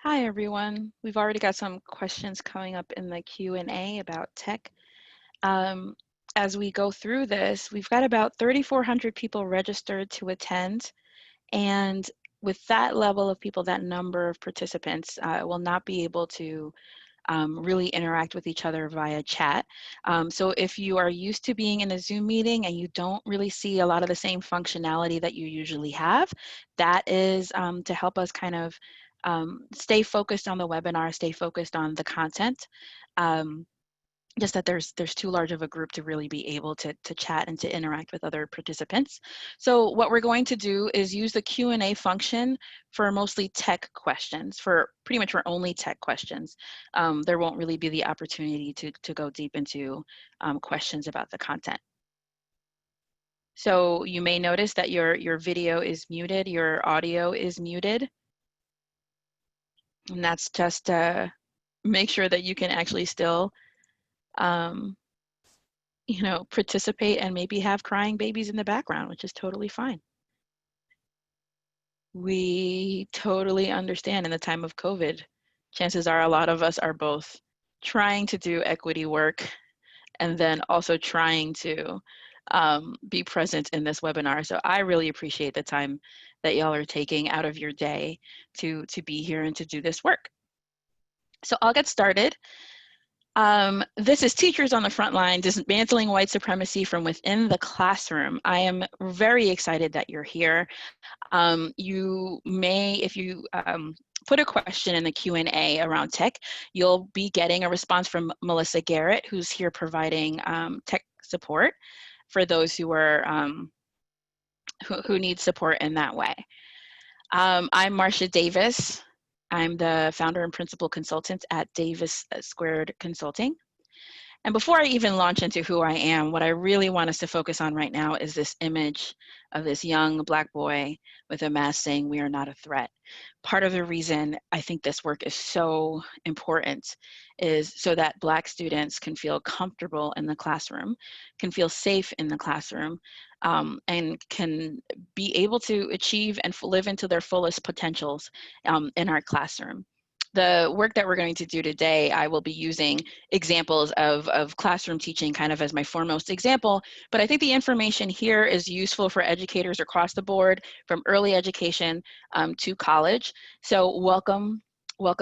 Hi, everyone. We've already got some questions coming up in the Q&A about tech. Um, as we go through this, we've got about 3,400 people registered to attend. And with that level of people, that number of participants, will not be able to really interact with each other via chat. So if you are used to being in a Zoom meeting and you don't really see a lot of the same functionality that you usually have, that is to help us kind of stay focused on the webinar, stay focused on the content. Um, just that there's too large of a group to really be able to chat and to interact with other participants. So what we're going to do is use the Q&A function for mostly tech questions, for pretty much for only tech questions. There won't really be the opportunity to go deep into questions about the content. So you may notice that your video is muted, your audio is muted, and that's just to make sure that you can actually still um, participate and maybe have crying babies in the background, which is totally fine. We totally understand in the time of COVID, chances are a lot of us are both trying to do equity work and then also trying to be present in this webinar. So I really appreciate the time that y'all are taking out of your day to be here and to do this work. So I'll get started. This is Teachers on the Frontline, Dismantling White Supremacy from Within the Classroom. I am very excited that you're here. You may, if you put a question in the Q&A around tech, you'll be getting a response from Melissa Garrett, who's here providing tech support for those who are who need support in that way. I'm Marcia Davis. I'm the founder and principal consultant at Davis Squared Consulting. And before I even launch into who I am, what I really want us to focus on right now is this image of this young Black boy with a mask saying, "We are not a threat." Part of the reason I think this work is so important is so that Black students can feel comfortable in the classroom, can feel safe in the classroom, and can be able to achieve and live into their fullest potentials in our classroom. The work that we're going to do today, I will be using examples of classroom teaching kind of as my foremost example, but I think the information here is useful for educators across the board, from early education to college. So welcome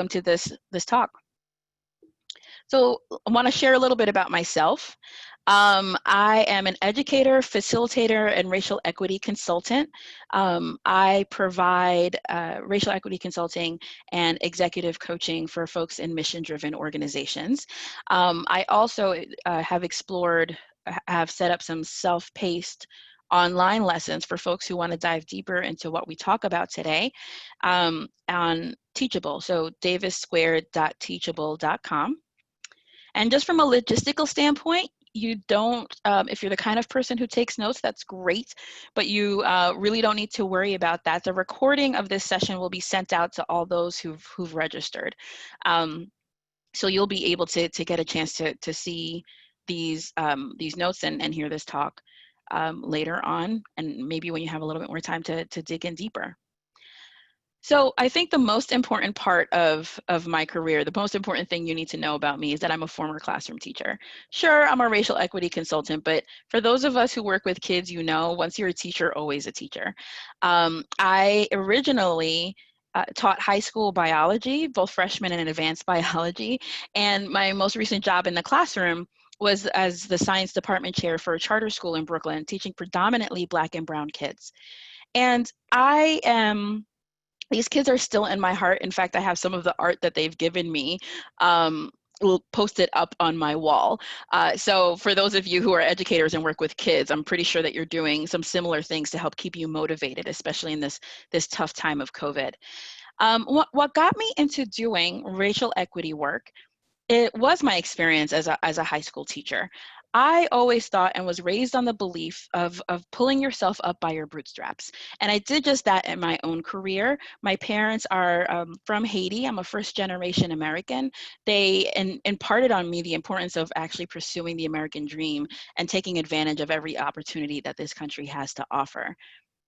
to this talk. So I want to share a little bit about myself. I am an educator, facilitator, and racial equity consultant. I provide racial equity consulting and executive coaching for folks in mission-driven organizations. I also have set up some self-paced online lessons for folks who want to dive deeper into what we talk about today on Teachable, so davissquared.teachable.com. And just from a logistical standpoint, you don't, if you're the kind of person who takes notes, that's great, but you really don't need to worry about that. The recording of this session will be sent out to all those who've registered. So you'll be able to get a chance to see these notes and hear this talk later on, and maybe when you have a little bit more time to dig in deeper. So I think the most important part of my career, the most important thing you need to know about me is that I'm a former classroom teacher. Sure, I'm a racial equity consultant, but for those of us who work with kids, once you're a teacher, always a teacher. I originally taught high school biology, both freshman and advanced biology, and my most recent job in the classroom was as the science department chair for a charter school in Brooklyn, teaching predominantly Black and brown kids. And these kids are still in my heart. In fact, I have some of the art that they've given me posted up on my wall. So for those of you who are educators and work with kids, I'm pretty sure that you're doing some similar things to help keep you motivated, especially in this tough time of COVID. What got me into doing racial equity work, it was my experience as a high school teacher. I always thought and was raised on the belief of pulling yourself up by your bootstraps. And I did just that in my own career. My parents are from Haiti. I'm a first generation American. They imparted on me the importance of actually pursuing the American dream and taking advantage of every opportunity that this country has to offer.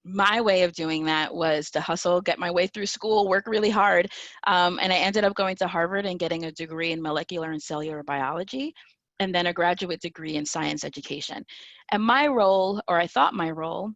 my way of doing that was to hustle, get my way through school, work really hard. And I ended up going to Harvard and getting a degree in molecular and cellular biology, and then a graduate degree in science education. And my role, or I thought my role,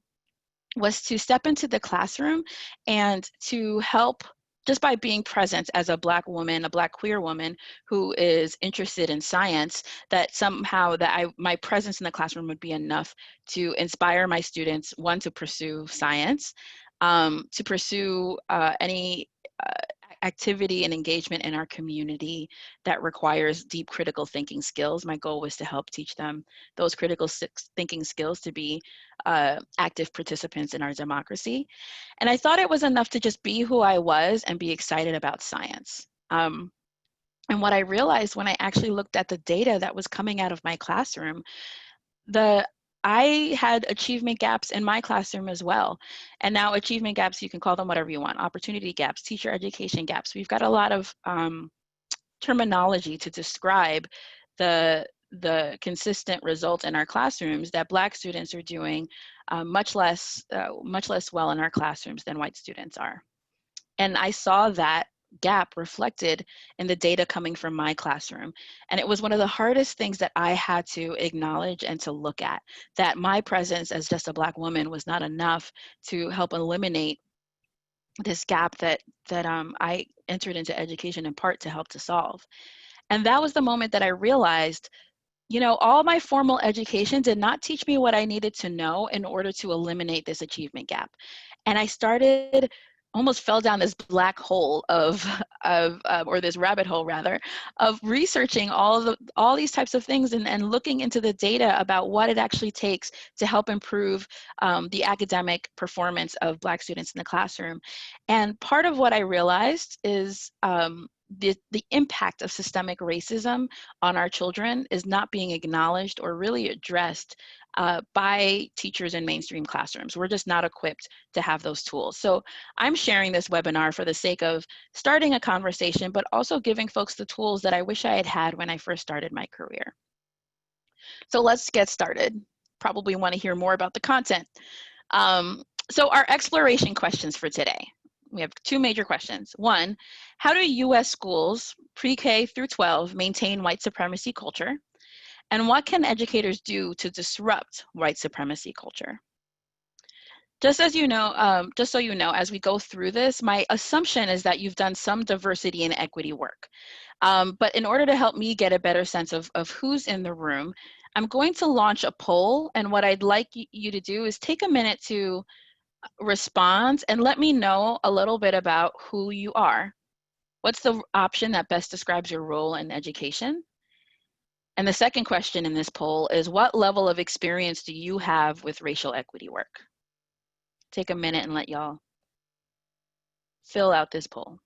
was to step into the classroom and to help just by being present as a Black woman, a Black queer woman who is interested in science, that somehow my presence in the classroom would be enough to inspire my students, one, to pursue science, to pursue any activity and engagement in our community that requires deep critical thinking skills. My goal was to help teach them those critical thinking skills to be active participants in our democracy. And I thought it was enough to just be who I was and be excited about science. And what I realized when I actually looked at the data that was coming out of my classroom, I had achievement gaps in my classroom as well. And now achievement gaps, you can call them whatever you want, opportunity gaps, teacher education gaps. We've got a lot of terminology to describe the consistent results in our classrooms that Black students are doing much less well in our classrooms than white students are. And I saw that gap reflected in the data coming from my classroom. And it was one of the hardest things that I had to acknowledge and to look at, that my presence as just a Black woman was not enough to help eliminate this gap that I entered into education in part to help to solve. And that was the moment that I realized, you know, all my formal education did not teach me what I needed to know in order to eliminate this achievement gap. And I started, almost fell down this black hole or this rabbit hole rather, of researching all these types of things and looking into the data about what it actually takes to help improve the academic performance of Black students in the classroom. And part of what I realized is the impact of systemic racism on our children is not being acknowledged or really addressed by teachers in mainstream classrooms. We're just not equipped to have those tools. So I'm sharing this webinar for the sake of starting a conversation, but also giving folks the tools that I wish I had had when I first started my career. So let's get started. Probably want to hear more about the content. So our exploration questions for today. We have two major questions. One, how do US schools, pre-K through 12, maintain white supremacy culture? And what can educators do to disrupt white supremacy culture? Just so you know, as we go through this, my assumption is that you've done some diversity and equity work. But in order to help me get a better sense of who's in the room, I'm going to launch a poll. And what I'd like you to do is take a minute to respond and let me know a little bit about who you are. What's the option that best describes your role in education? And the second question in this poll is, what level of experience do you have with racial equity work? Take a minute and let y'all fill out this poll.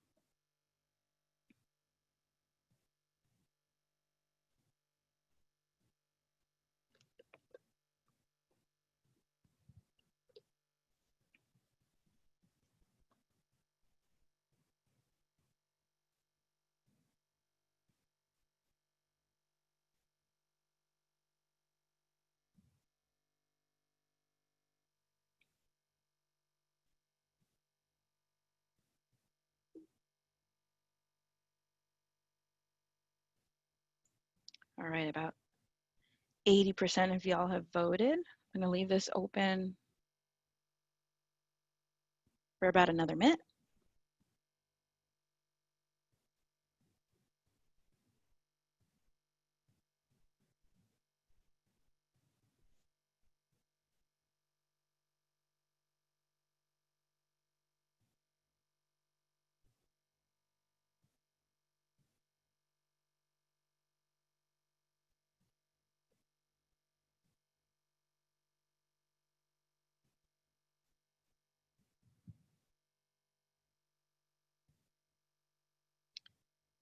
All right, about 80% of y'all have voted. I'm gonna leave this open for about another minute.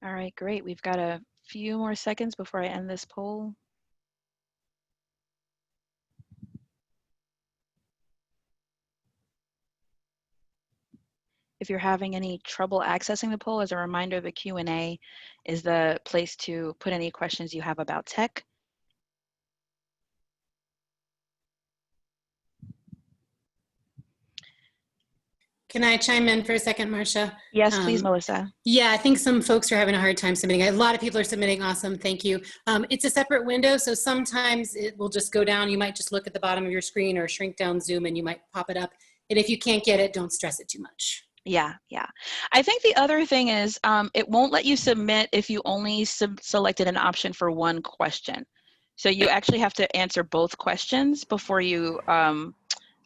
All right, great. We've got a few more seconds before I end this poll. If you're having any trouble accessing the poll, as a reminder, the Q&A is the place to put any questions you have about tech. Can I chime in for a second, Marcia? Yes, please, Melissa. Yeah, I think some folks are having a hard time submitting. A lot of people are submitting. Awesome. Thank you. It's a separate window, so sometimes it will just go down. You might just look at the bottom of your screen or shrink down Zoom and you might pop it up. And if you can't get it, don't stress it too much. Yeah. I think the other thing is it won't let you submit if you only selected an option for one question. So you actually have to answer both questions before you are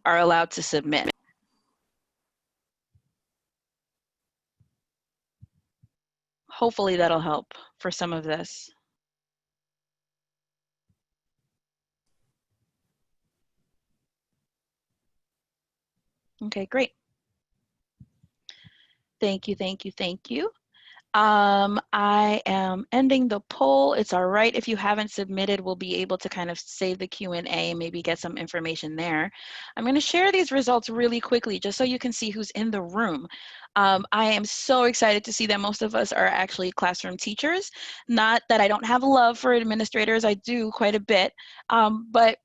allowed to submit. Hopefully that'll help for some of this. Okay, great. Thank you. I am ending the poll. It's all right if you haven't submitted. We'll be able to kind of save the Q&A, maybe get some information there. I'm going to share these results really quickly just so you can see who's in the room. I am so excited to see that most of us are actually classroom teachers. Not that I don't have love for administrators, I do quite a bit, but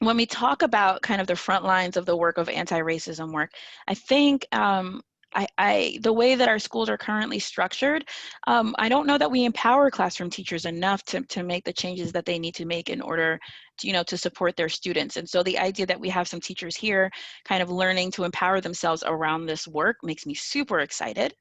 when we talk about kind of the front lines of the work of anti-racism work, I think the way that our schools are currently structured, I don't know that we empower classroom teachers enough to make the changes that they need to make in order to, to support their students. And so the idea that we have some teachers here kind of learning to empower themselves around this work makes me super excited.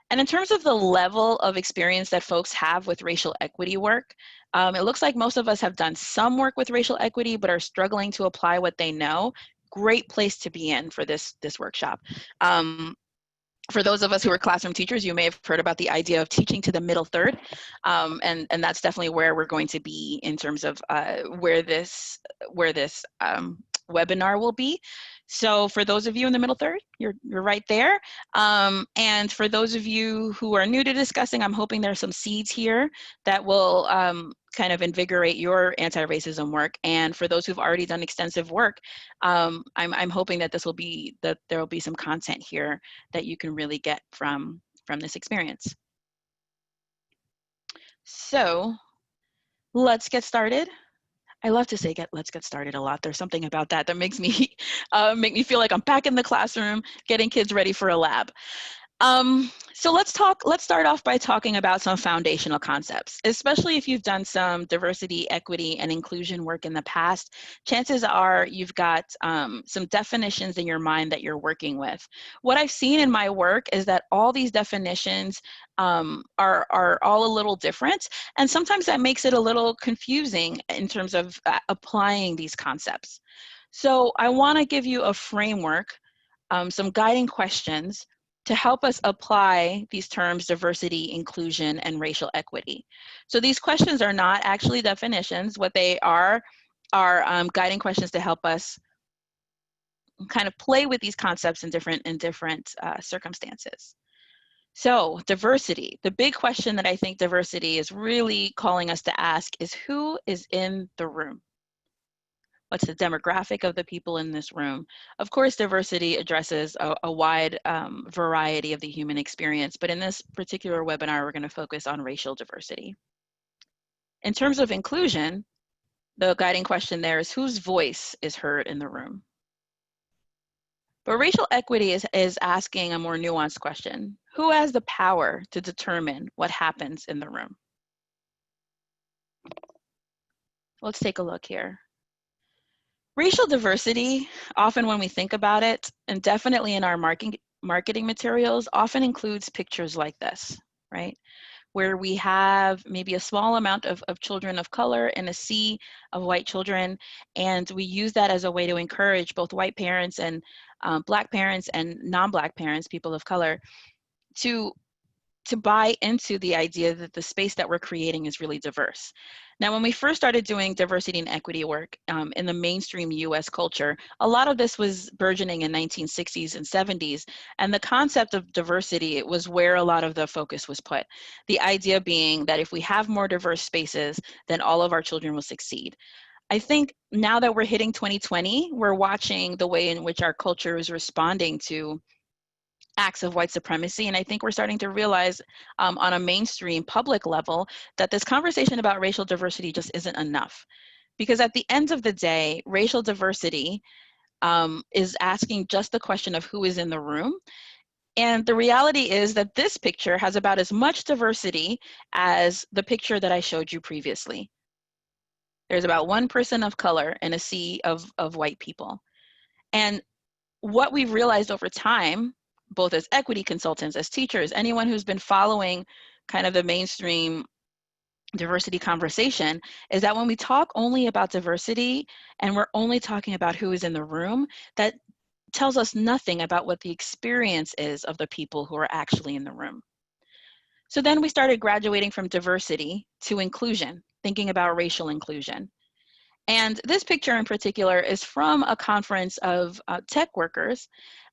And in terms of the level of experience that folks have with racial equity work, it looks like most of us have done some work with racial equity, but are struggling to apply what they know. Great place to be in for this workshop. For those of us who are classroom teachers, you may have heard about the idea of teaching to the middle third. And that's definitely where we're going to be in terms of where this webinar will be. So for those of you in the middle third, you're right there. And for those of you who are new to discussing, I'm hoping there's some seeds here that will kind of invigorate your anti-racism work. And for those who've already done extensive work, I'm hoping that there will be some content here that you can really get from this experience. So let's get started. I love to say let's get started a lot. There's something about that makes me make me feel like I'm back in the classroom getting kids ready for a lab. So let's start off by talking about some foundational concepts, especially if you've done some diversity, equity, and inclusion work in the past. Chances are you've got some definitions in your mind that you're working with. What I've seen in my work is that all these definitions are all a little different, and sometimes that makes it a little confusing in terms of applying these concepts. So I want to give you a framework, some guiding questions to help us apply these terms: diversity, inclusion, and racial equity. So these questions are not actually definitions. What they are guiding questions to help us kind of play with these concepts in different circumstances. So diversity, the big question that I think diversity is really calling us to ask is, who is in the room? What's the demographic of the people in this room? Of course, diversity addresses a wide variety of the human experience, but in this particular webinar, we're going to focus on racial diversity. In terms of inclusion, the guiding question there is, whose voice is heard in the room? But racial equity is asking a more nuanced question. Who has the power to determine what happens in the room? Let's take a look here. Racial diversity, often when we think about it, and definitely in our marketing materials, often includes pictures like this, right? Where we have maybe a small amount of children of color in a sea of white children, and we use that as a way to encourage both white parents and Black parents and non-Black parents, people of color, to buy into the idea that the space that we're creating is really diverse. Now, when we first started doing diversity and equity work in the mainstream US culture, a lot of this was burgeoning in 1960s and 70s, and the concept of diversity was where a lot of the focus was put. The idea being that if we have more diverse spaces, then all of our children will succeed. I think now that we're hitting 2020, we're watching the way in which our culture is responding to acts of white supremacy. And I think we're starting to realize on a mainstream public level that this conversation about racial diversity just isn't enough. Because at the end of the day, racial diversity is asking just the question of who is in the room. And the reality is that this picture has about as much diversity as the picture that I showed you previously. There's about one person of color in a sea of white people. And what we've realized over time, both as equity consultants, as teachers, anyone who's been following kind of the mainstream diversity conversation, is that when we talk only about diversity and we're only talking about who is in the room, that tells us nothing about what the experience is of the people who are actually in the room. So then we started graduating from diversity to inclusion, thinking about racial inclusion. And this picture in particular is from a conference of tech workers.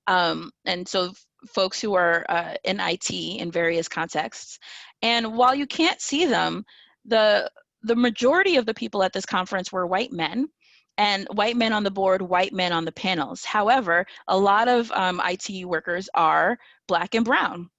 And so folks who are in IT in various contexts. And while you can't see them, the majority of the people at this conference were white men, and white men on the board, white men on the panels. However, a lot of IT workers are Black and brown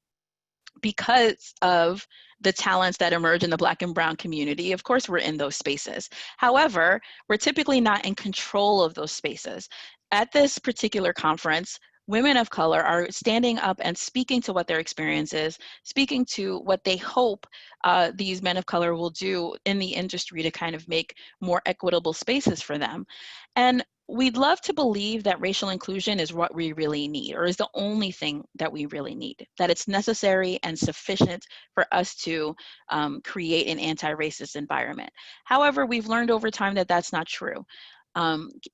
because of the talents that emerge in the Black and brown community. Of course, we're in those spaces. However, we're typically not in control of those spaces. At this particular conference, women of color are standing up and speaking to what their experience is, speaking to what they hope these men of color will do in the industry to kind of make more equitable spaces for them. And we'd love to believe that racial inclusion is what we really need, or is the only thing that we really need, that it's necessary and sufficient for us to create an anti-racist environment. However, we've learned over time that that's not true.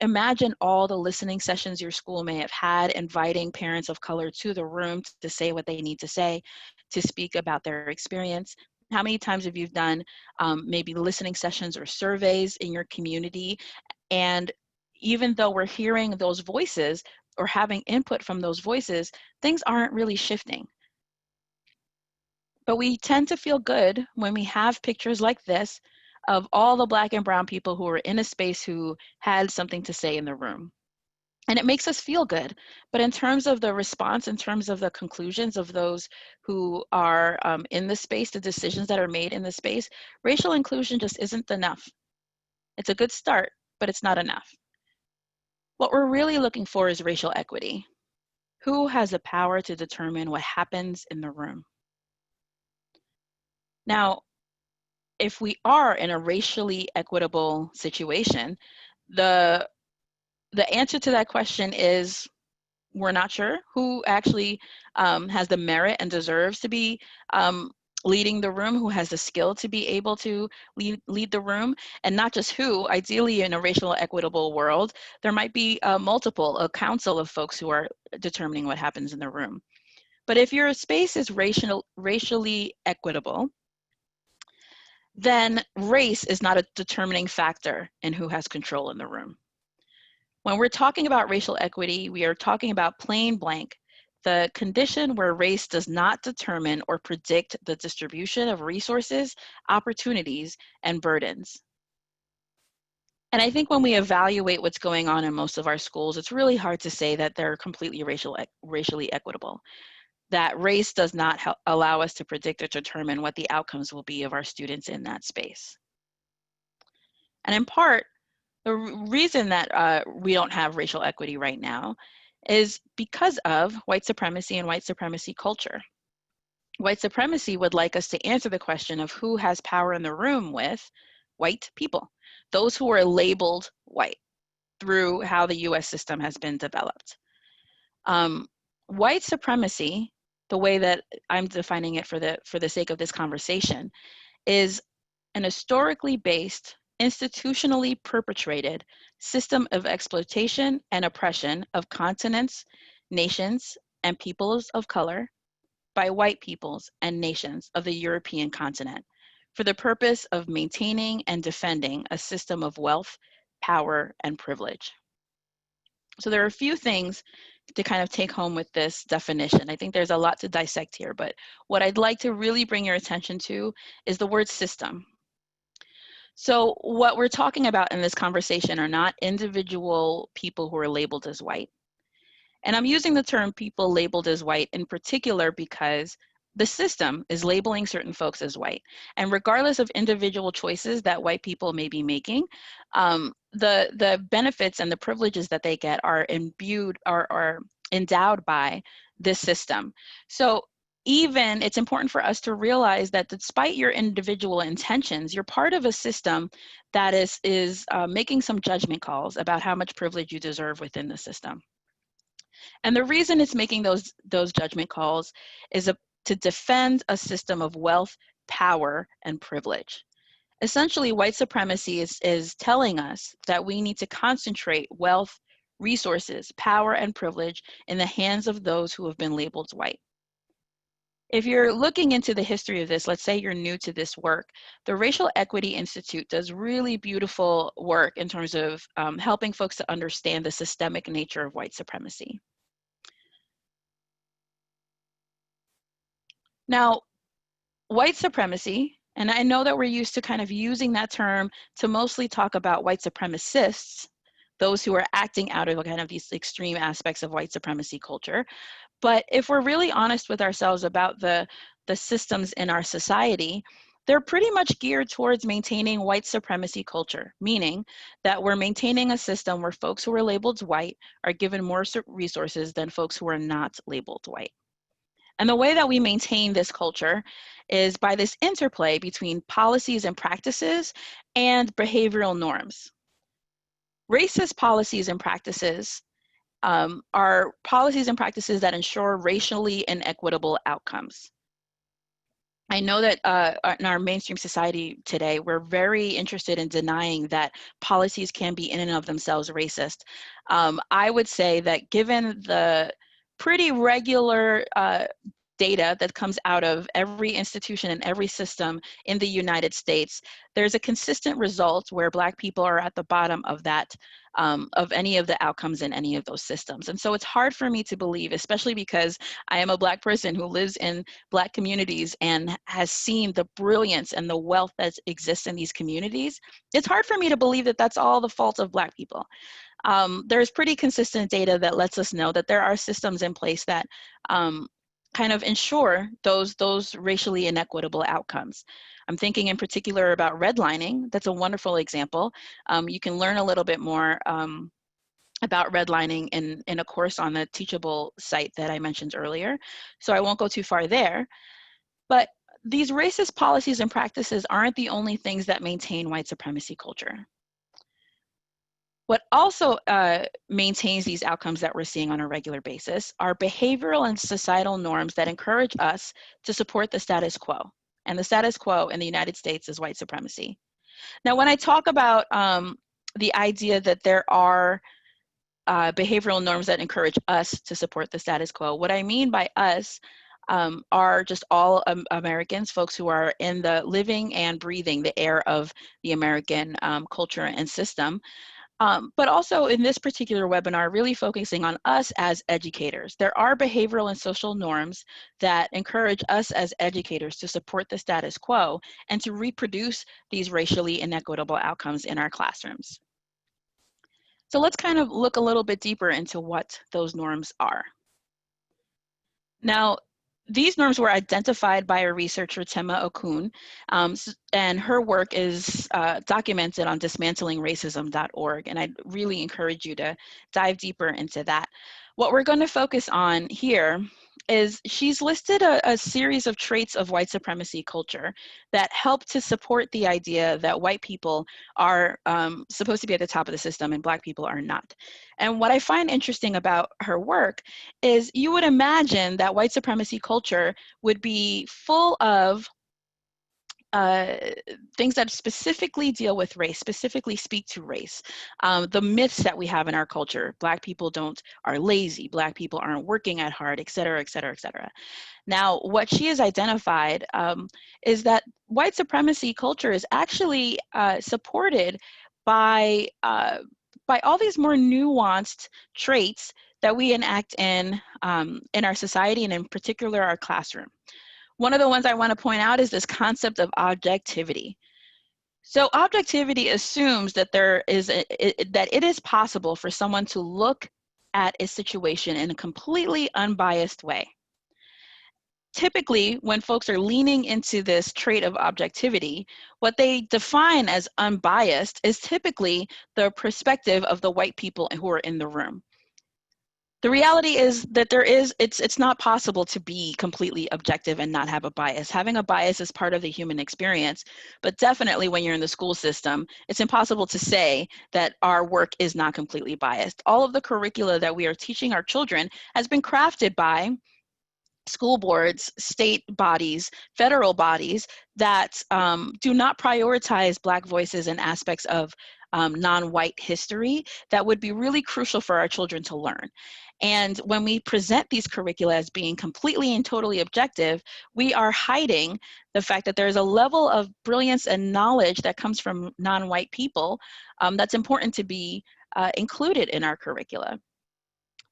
Imagine all the listening sessions your school may have had, inviting parents of color to the room to say what they need to say, to speak about their experience. How many times have you done maybe listening sessions or surveys in your community? And even though we're hearing those voices or having input from those voices, things aren't really shifting. But we tend to feel good when we have pictures like this of all the Black and brown people who were in a space who had something to say in the room. And it makes us feel good. But in terms of the response, in terms of the conclusions of those who are in the space, the decisions that are made in the space, racial inclusion just isn't enough. It's a good start, but it's not enough. What we're really looking for is racial equity. Who has the power to determine what happens in the room? Now, if we are in a racially equitable situation, the answer to that question is we're not sure who actually has the merit and deserves to be leading the room, who has the skill to be able to lead the room, and not just who. Ideally, in a racial equitable world, there might be a council of folks who are determining what happens in the room. But if your space is racially equitable, then race is not a determining factor in who has control in the room. When we're talking about racial equity, we are talking about plain blank, the condition where race does not determine or predict the distribution of resources, opportunities, and burdens. And I think when we evaluate what's going on in most of our schools, it's really hard to say that they're completely racially equitable, that race does not allow us to predict or determine what the outcomes will be of our students in that space. And in part, the reason that we don't have racial equity right now is because of white supremacy and white supremacy culture. White supremacy would like us to answer the question of who has power in the room with white people, those who are labeled white through how the US system has been developed. White supremacy, the way that I'm defining it for the sake of this conversation, is an historically based, institutionally perpetrated system of exploitation and oppression of continents, nations, and peoples of color by white peoples and nations of the European continent for the purpose of maintaining and defending a system of wealth, power, and privilege. So there are a few things to kind of take home with this definition. I think there's a lot to dissect here, but what I'd like to really bring your attention to is the word system. So what we're talking about in this conversation are not individual people who are labeled as white. And I'm using the term people labeled as white in particular because the system is labeling certain folks as white. And regardless of individual choices that white people may be making, the benefits and the privileges that they get are imbued or are endowed by this system. So even it's important for us to realize that despite your individual intentions, you're part of a system that is making some judgment calls about how much privilege you deserve within the system. And the reason it's making those judgment calls is to defend a system of wealth, power, and privilege. Essentially, white supremacy is telling us that we need to concentrate wealth, resources, power, and privilege in the hands of those who have been labeled white. If you're looking into the history of this, let's say you're new to this work, the Racial Equity Institute does really beautiful work in terms of helping folks to understand the systemic nature of white supremacy. Now, white supremacy, and I know that we're used to kind of using that term to mostly talk about white supremacists, those who are acting out of kind of these extreme aspects of white supremacy culture. But if we're really honest with ourselves about the systems in our society, they're pretty much geared towards maintaining white supremacy culture, meaning that we're maintaining a system where folks who are labeled white are given more resources than folks who are not labeled white. And the way that we maintain this culture is by this interplay between policies and practices and behavioral norms. Racist policies and practices are policies and practices that ensure racially inequitable outcomes. I know that in our mainstream society today, we're very interested in denying that policies can be in and of themselves racist. I would say that given the pretty regular data that comes out of every institution and every system in the United States, there's a consistent result where Black people are at the bottom of that, of any of the outcomes in any of those systems. And so it's hard for me to believe, especially because I am a Black person who lives in Black communities and has seen the brilliance and the wealth that exists in these communities. It's hard for me to believe that that's all the fault of Black people. There's pretty consistent data that lets us know that there are systems in place that kind of ensure those racially inequitable outcomes. I'm thinking in particular about redlining. That's a wonderful example. You can learn a little bit more about redlining in a course on the Teachable site that I mentioned earlier. So I won't go too far there. But these racist policies and practices aren't the only things that maintain white supremacy culture. What also maintains these outcomes that we're seeing on a regular basis are behavioral and societal norms that encourage us to support the status quo. And the status quo in the United States is white supremacy. Now, when I talk about the idea that there are behavioral norms that encourage us to support the status quo, what I mean by us are just all Americans, folks who are in the living and breathing the air of the American culture and system. But also in this particular webinar, really focusing on us as educators. There are behavioral and social norms that encourage us as educators to support the status quo and to reproduce these racially inequitable outcomes in our classrooms. So let's kind of look a little bit deeper into what those norms are. Now, these norms were identified by a researcher, Tema Okun, and her work is documented on dismantlingracism.org, and I'd really encourage you to dive deeper into that. What we're going to focus on here is she's listed a series of traits of white supremacy culture that help to support the idea that white people are supposed to be at the top of the system and Black people are not. And what I find interesting about her work is you would imagine that white supremacy culture would be full of things that specifically deal with race, specifically speak to race. The myths that we have in our culture, Black people are lazy, Black people aren't working at hard, et cetera, et cetera, et cetera. Now, what she has identified is that white supremacy culture is actually supported by all these more nuanced traits that we enact in our society and in particular our classroom. One of the ones I want to point out is this concept of objectivity. So objectivity assumes that that it is possible for someone to look at a situation in a completely unbiased way. typically, when folks are leaning into this trait of objectivity, what they define as unbiased is typically the perspective of the white people who are in the room. The reality is that it's not possible to be completely objective and not have a bias. Having a bias is part of the human experience, but definitely when you're in the school system, it's impossible to say that our work is not completely biased. All of the curricula that we are teaching our children has been crafted by school boards, state bodies, federal bodies that do not prioritize Black voices and aspects of non-white history that would be really crucial for our children to learn. And when we present these curricula as being completely and totally objective, we are hiding the fact that there's a level of brilliance and knowledge that comes from non-white people that's important to be included in our curricula.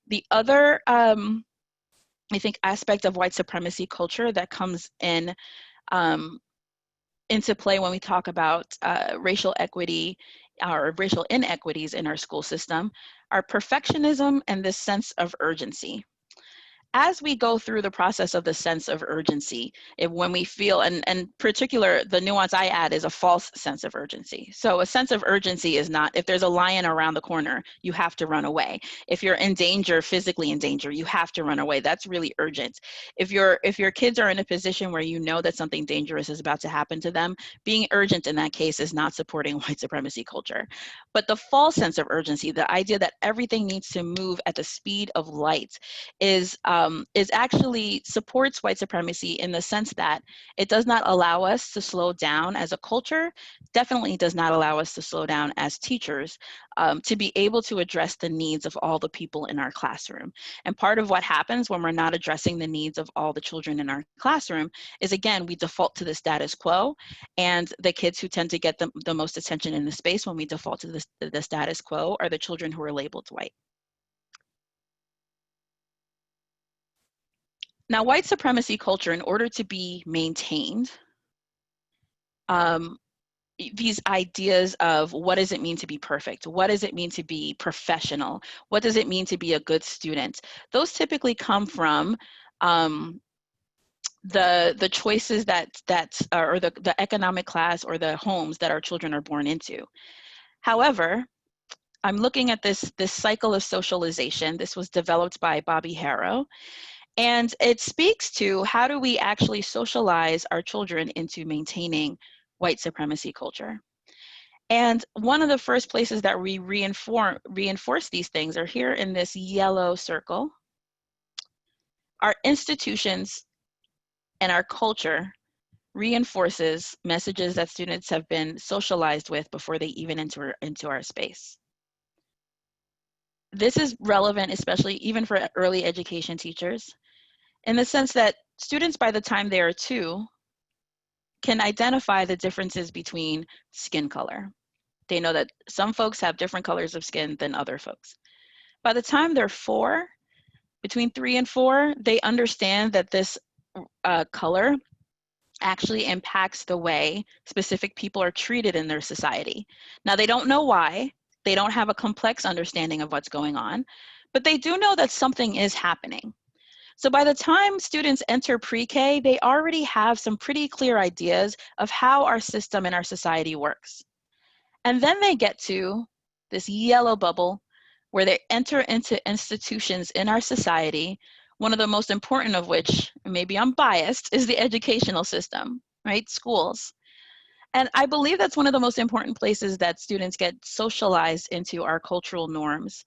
The other I think aspect of white supremacy culture that comes in into play when we talk about racial equity or racial inequities in our school system are perfectionism and this sense of urgency. As we go through the process of the sense of urgency, when we feel, and particular, the nuance I add is a false sense of urgency. So a sense of urgency is not, if there's a lion around the corner, you have to run away. If you're in danger, physically in danger, you have to run away. That's really urgent. If your kids are in a position where you know that something dangerous is about to happen to them, being urgent in that case is not supporting white supremacy culture. But the false sense of urgency, the idea that everything needs to move at the speed of light, is actually supports white supremacy in the sense that it does not allow us to slow down as a culture, definitely does not allow us to slow down as teachers, to be able to address the needs of all the people in our classroom. And part of what happens when we're not addressing the needs of all the children in our classroom is, again, we default to the status quo, and the kids who tend to get the most attention in the space when we default to the status quo are the children who are labeled white. Now, white supremacy culture, in order to be maintained, these ideas of what does it mean to be perfect? What does it mean to be professional? What does it mean to be a good student? Those typically come from the choices or the economic class or the homes that our children are born into. However, I'm looking at this cycle of socialization. This was developed by Bobby Harrow. And it speaks to how do we actually socialize our children into maintaining white supremacy culture. And one of the first places that we reinforce these things are here in this yellow circle. Our institutions and our culture reinforces messages that students have been socialized with before they even enter into our space. This is relevant, especially even for early education teachers, in the sense that students, by the time they are 2, can identify the differences between skin color. They know that some folks have different colors of skin than other folks. By the time they're 4, between 3 and 4, they understand that this color actually impacts the way specific people are treated in their society. Now, they don't know why. They don't have a complex understanding of what's going on, but they do know that something is happening. So by the time students enter pre-K, they already have some pretty clear ideas of how our system and our society works. And then they get to this yellow bubble where they enter into institutions in our society, one of the most important of which, maybe I'm biased, is the educational system, right? Schools. And I believe that's one of the most important places that students get socialized into our cultural norms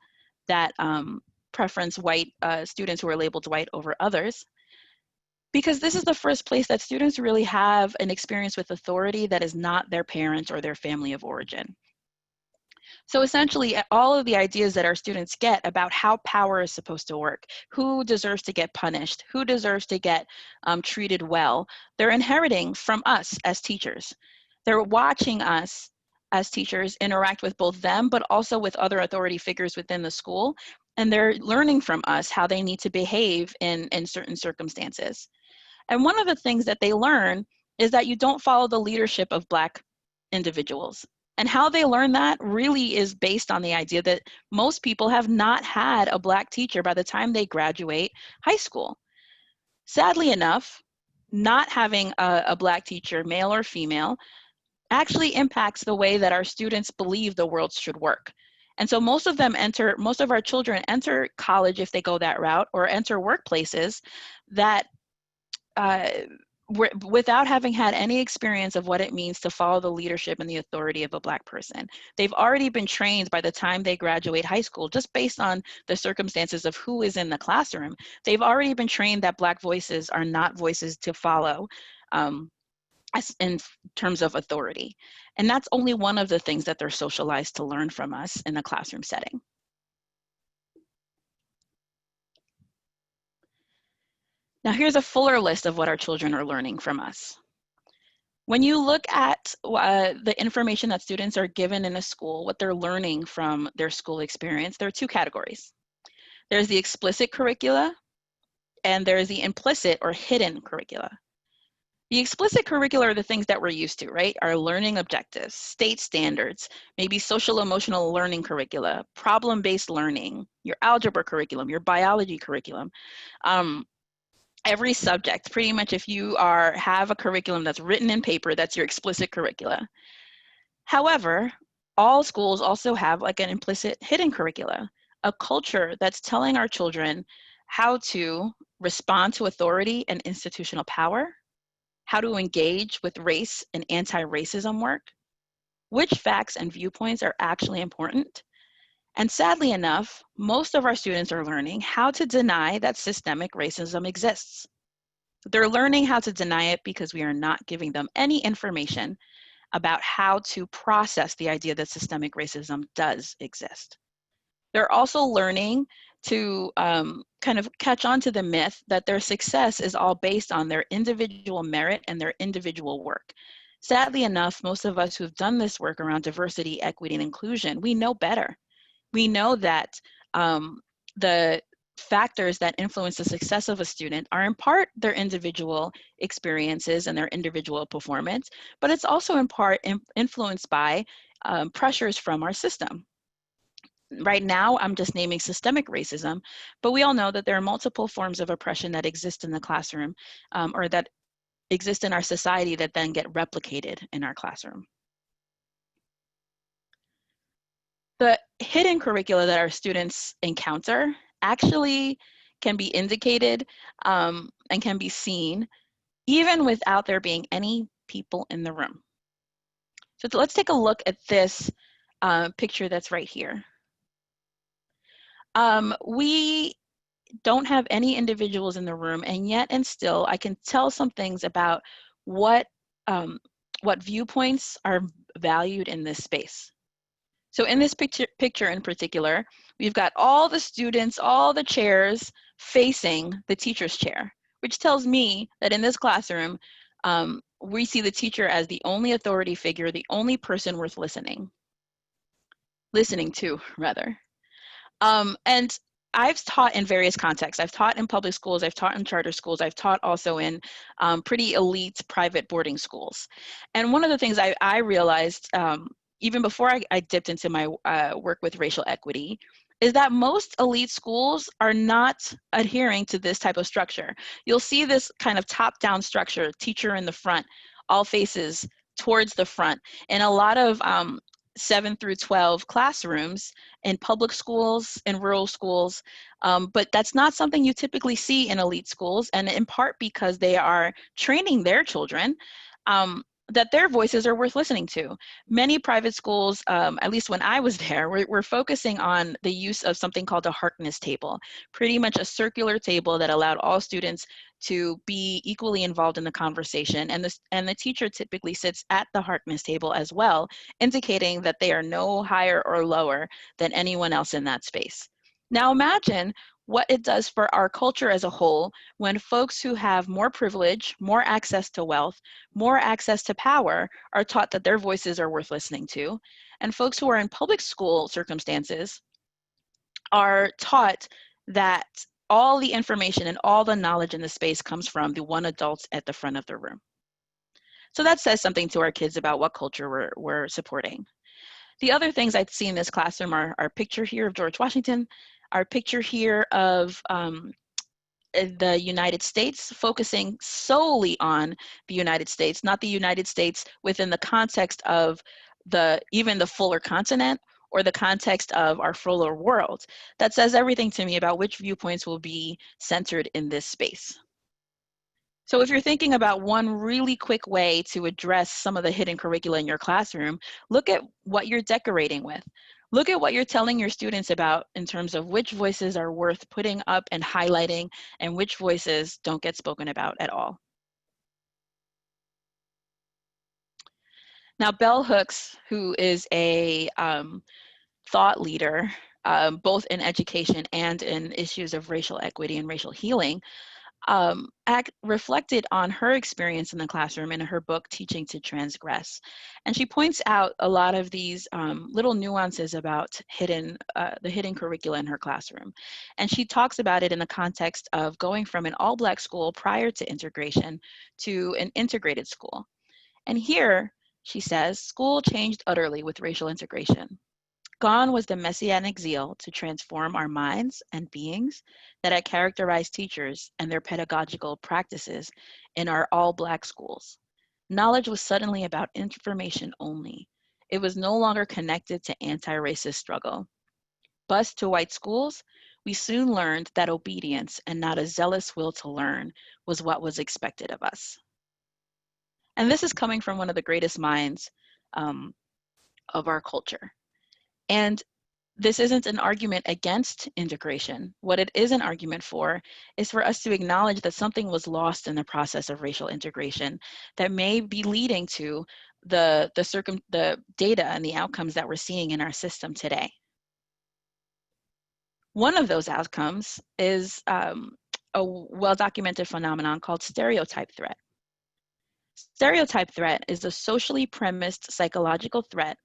that preference white students who are labeled white over others. Because this is the first place that students really have an experience with authority that is not their parent or their family of origin. So essentially, all of the ideas that our students get about how power is supposed to work, who deserves to get punished, who deserves to get treated well, they're inheriting from us as teachers. They're watching us as teachers interact with both them, but also with other authority figures within the school. And they're learning from us how they need to behave in certain circumstances. And one of the things that they learn is that you don't follow the leadership of Black individuals. And how they learn that really is based on the idea that most people have not had a Black teacher by the time they graduate high school. Sadly enough, not having a Black teacher, male or female, actually impacts the way that our students believe the world should work. And so most of our children enter college if they go that route, or enter workplaces that uh, without having had any experience of what it means to follow the leadership and the authority of a Black person. They've already been trained by the time they graduate high school, just based on the circumstances of who is in the classroom. They've already been trained that Black voices are not voices to follow in terms of authority. And that's only one of the things that they're socialized to learn from us in a classroom setting. Now here's a fuller list of what our children are learning from us. When you look at the information that students are given in a school, what they're learning from their school experience, there are two categories. There's the explicit curricula, and there's the implicit or hidden curricula. The explicit curricula are the things that we're used to, right? Our learning objectives, state standards, maybe social emotional learning curricula, problem-based learning, your algebra curriculum, your biology curriculum. Every subject, pretty much, if you have a curriculum that's written in paper, that's your explicit curricula. However, all schools also have like an implicit hidden curricula, a culture that's telling our children how to respond to authority and institutional power, how to engage with race and anti-racism work, which facts and viewpoints are actually important. And sadly enough, most of our students are learning how to deny that systemic racism exists. They're learning how to deny it because we are not giving them any information about how to process the idea that systemic racism does exist. They're also learning to kind of catch on to the myth that their success is all based on their individual merit and their individual work. Sadly enough, most of us who've done this work around diversity, equity, and inclusion, we know better. We know that the factors that influence the success of a student are in part their individual experiences and their individual performance, but it's also in part influenced by pressures from our system. Right now, I'm just naming systemic racism, but we all know that there are multiple forms of oppression that exist in the classroom, or that exist in our society that then get replicated in our classroom. The hidden curricula that our students encounter actually can be indicated and can be seen even without there being any people in the room. So let's take a look at this picture that's right here. We don't have any individuals in the room, and yet and still I can tell some things about what viewpoints are valued in this space. So in this picture in particular, we've got all the students, all the chairs facing the teacher's chair, which tells me that in this classroom, we see the teacher as the only authority figure, the only person worth listening to, rather. And I've taught in various contexts. I've taught in public schools, I've taught in charter schools, I've taught also in pretty elite private boarding schools. And one of the things I realized, even before I dipped into my work with racial equity, is that most elite schools are not adhering to this type of structure. You'll see this kind of top-down structure, teacher in the front, all faces towards the front. In a lot of 7 through 12 classrooms in public schools and rural schools, but that's not something you typically see in elite schools, and in part because they are training their children that their voices are worth listening to. Many private schools, at least when I was there, were focusing on the use of something called a Harkness table, pretty much a circular table that allowed all students to be equally involved in the conversation. And the teacher typically sits at the Harkness table as well, indicating that they are no higher or lower than anyone else in that space. Now imagine what it does for our culture as a whole when folks who have more privilege, more access to wealth, more access to power are taught that their voices are worth listening to, and folks who are in public school circumstances are taught that all the information and all the knowledge in the space comes from the one adult at the front of the room. So that says something to our kids about what culture we're supporting. The other things I'd see in this classroom are our picture here of George Washington, our picture here of the United States, focusing solely on the United States, not the United States within the context of even the fuller continent or the context of our fuller world. That says everything to me about which viewpoints will be centered in this space. So if you're thinking about one really quick way to address some of the hidden curricula in your classroom, look at what you're decorating with. Look at what you're telling your students about in terms of which voices are worth putting up and highlighting and which voices don't get spoken about at all. Now, Bell Hooks, who is a thought leader, both in education and in issues of racial equity and racial healing, reflected on her experience in the classroom in her book, Teaching to Transgress. And she points out a lot of these little nuances about the hidden curricula in her classroom. And she talks about it in the context of going from an all-Black school prior to integration to an integrated school. And here, she says, school changed utterly with racial integration. Gone was the messianic zeal to transform our minds and beings that had characterized teachers and their pedagogical practices in our all-Black schools. Knowledge was suddenly about information only. It was no longer connected to anti-racist struggle. Bused to white schools, we soon learned that obedience and not a zealous will to learn was what was expected of us. And this is coming from one of the greatest minds of our culture. And this isn't an argument against integration. What it is an argument for is for us to acknowledge that something was lost in the process of racial integration that may be leading to the data and the outcomes that we're seeing in our system today. One of those outcomes is a well-documented phenomenon called stereotype threat. Stereotype threat is a socially premised psychological threat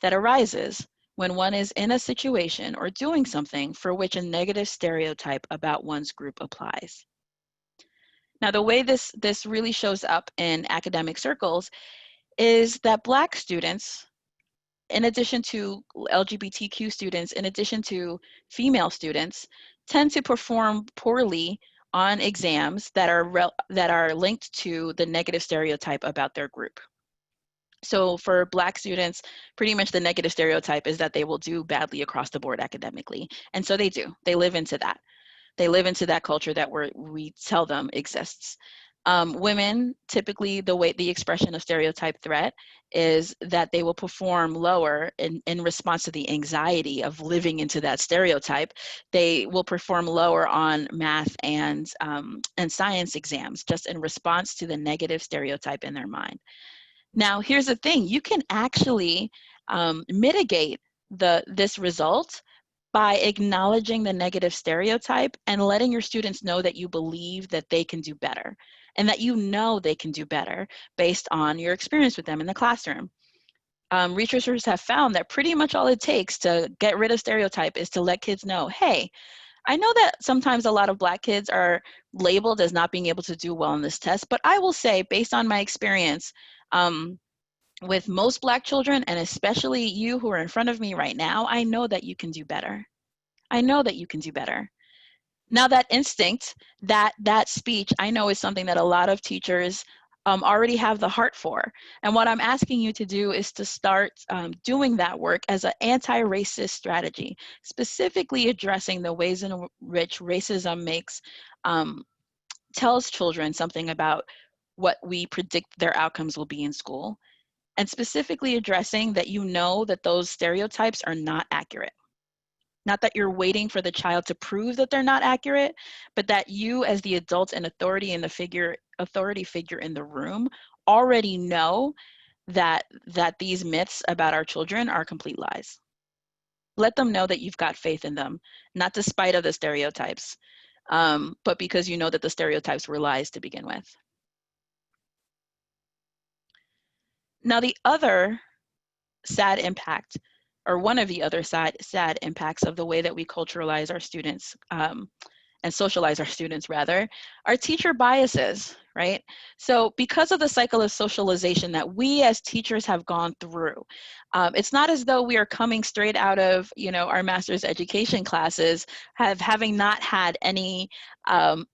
that arises when one is in a situation or doing something for which a negative stereotype about one's group applies. Now, the way this really shows up in academic circles is that Black students, in addition to LGBTQ students, in addition to female students, tend to perform poorly on exams that are linked to the negative stereotype about their group. So for Black students, pretty much the negative stereotype is that they will do badly across the board academically. And so they do. They live into that. They live into that culture that we tell them exists. Women, typically the expression of stereotype threat is that they will perform lower in response to the anxiety of living into that stereotype. They will perform lower on math and science exams, just in response to the negative stereotype in their mind. Now, here's the thing, you can actually mitigate this result by acknowledging the negative stereotype and letting your students know that you believe that they can do better and that you know they can do better based on your experience with them in the classroom. Researchers have found that pretty much all it takes to get rid of stereotype is to let kids know, hey, I know that sometimes a lot of Black kids are labeled as not being able to do well on this test, but I will say, based on my experience, with most Black children, and especially you who are in front of me right now, I know that you can do better. I know that you can do better. Now that instinct, that speech, I know is something that a lot of teachers already have the heart for. And what I'm asking you to do is to start doing that work as an anti-racist strategy, specifically addressing the ways in which racism tells children something about what we predict their outcomes will be in school, and specifically addressing that you know that those stereotypes are not accurate. Not that you're waiting for the child to prove that they're not accurate, but that you as the adult and authority figure in the room already know that these myths about our children are complete lies. Let them know that you've got faith in them, not despite of the stereotypes, but because you know that the stereotypes were lies to begin with. Now, the other sad impact, or one of the other sad impacts of the way that we culturalize our students and socialize our students rather, are teacher biases, right? So because of the cycle of socialization that we as teachers have gone through, it's not as though we are coming straight out of, our master's education classes, having not had any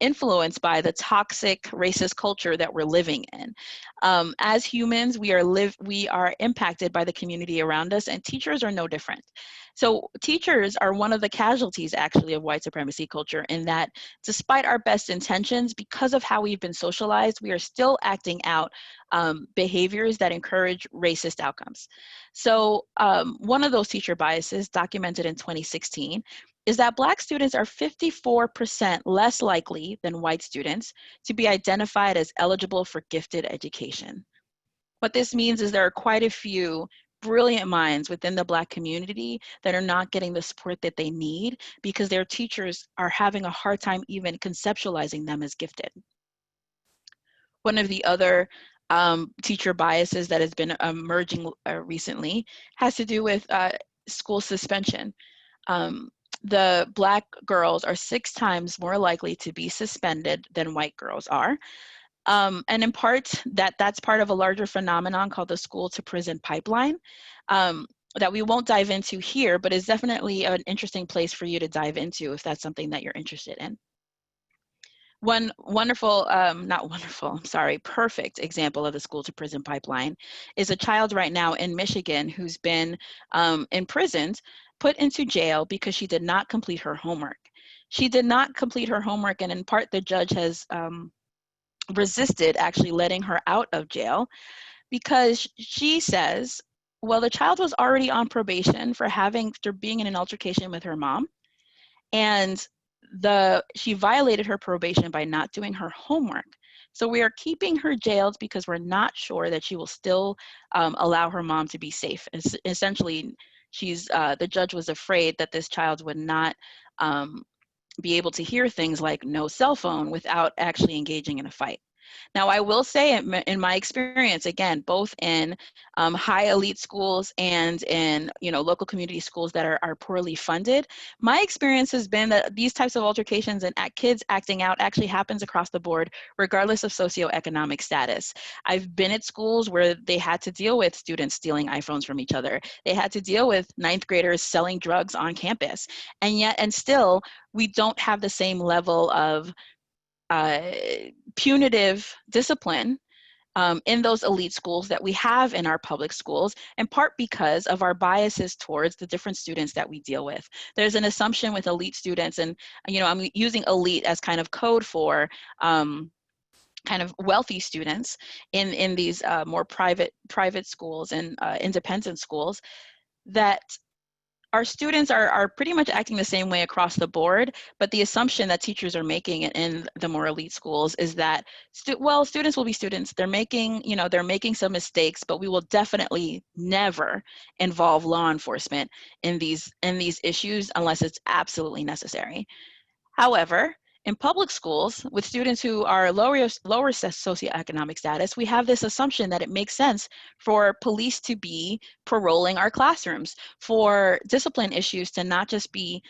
influence by the toxic racist culture that we're living in. As humans, we are impacted by the community around us, and teachers are no different. So teachers are one of the casualties, actually, of white supremacy culture, in that despite our best intentions, because of how we've been socialized, we are still acting out behaviors that encourage racist outcomes. So one of those teacher biases, documented in 2016, is that Black students are 54% less likely than white students to be identified as eligible for gifted education. What this means is there are quite a few brilliant minds within the Black community that are not getting the support that they need because their teachers are having a hard time even conceptualizing them as gifted. One of the other teacher biases that has been emerging recently has to do with school suspension. The Black girls are 6 times more likely to be suspended than white girls are. And in part, that's part of a larger phenomenon called the school to prison pipeline that we won't dive into here, but is definitely an interesting place for you to dive into if that's something that you're interested in. One perfect example of the school to prison pipeline is a child right now in Michigan who's been imprisoned, put into jail because she did not complete her homework. She did not complete her homework, and in part the judge has resisted actually letting her out of jail because she says, well, the child was already on probation for being in an altercation with her mom, and she violated her probation by not doing her homework. So we are keeping her jailed because we're not sure that she will still allow her mom to be safe. Essentially, the judge was afraid that this child would not be able to hear things like no cell phone without actually engaging in a fight. Now, I will say in my experience, again, both in high elite schools and in local community schools that are poorly funded, my experience has been that these types of altercations and kids acting out actually happens across the board, regardless of socioeconomic status. I've been at schools where they had to deal with students stealing iPhones from each other. They had to deal with 9th graders selling drugs on campus. And still, we don't have the same level of punitive discipline in those elite schools that we have in our public schools, in part because of our biases towards the different students that we deal with. There's an assumption with elite students, and I'm using elite as kind of code for kind of wealthy students in these more private schools and independent schools, that our students are pretty much acting the same way across the board, but the assumption that teachers are making in the more elite schools is that, students will be students. They're making some mistakes, but we will definitely never involve law enforcement in these issues unless it's absolutely necessary. However, in public schools, with students who are lower socioeconomic status, we have this assumption that it makes sense for police to be paroling our classrooms, for discipline issues to not just be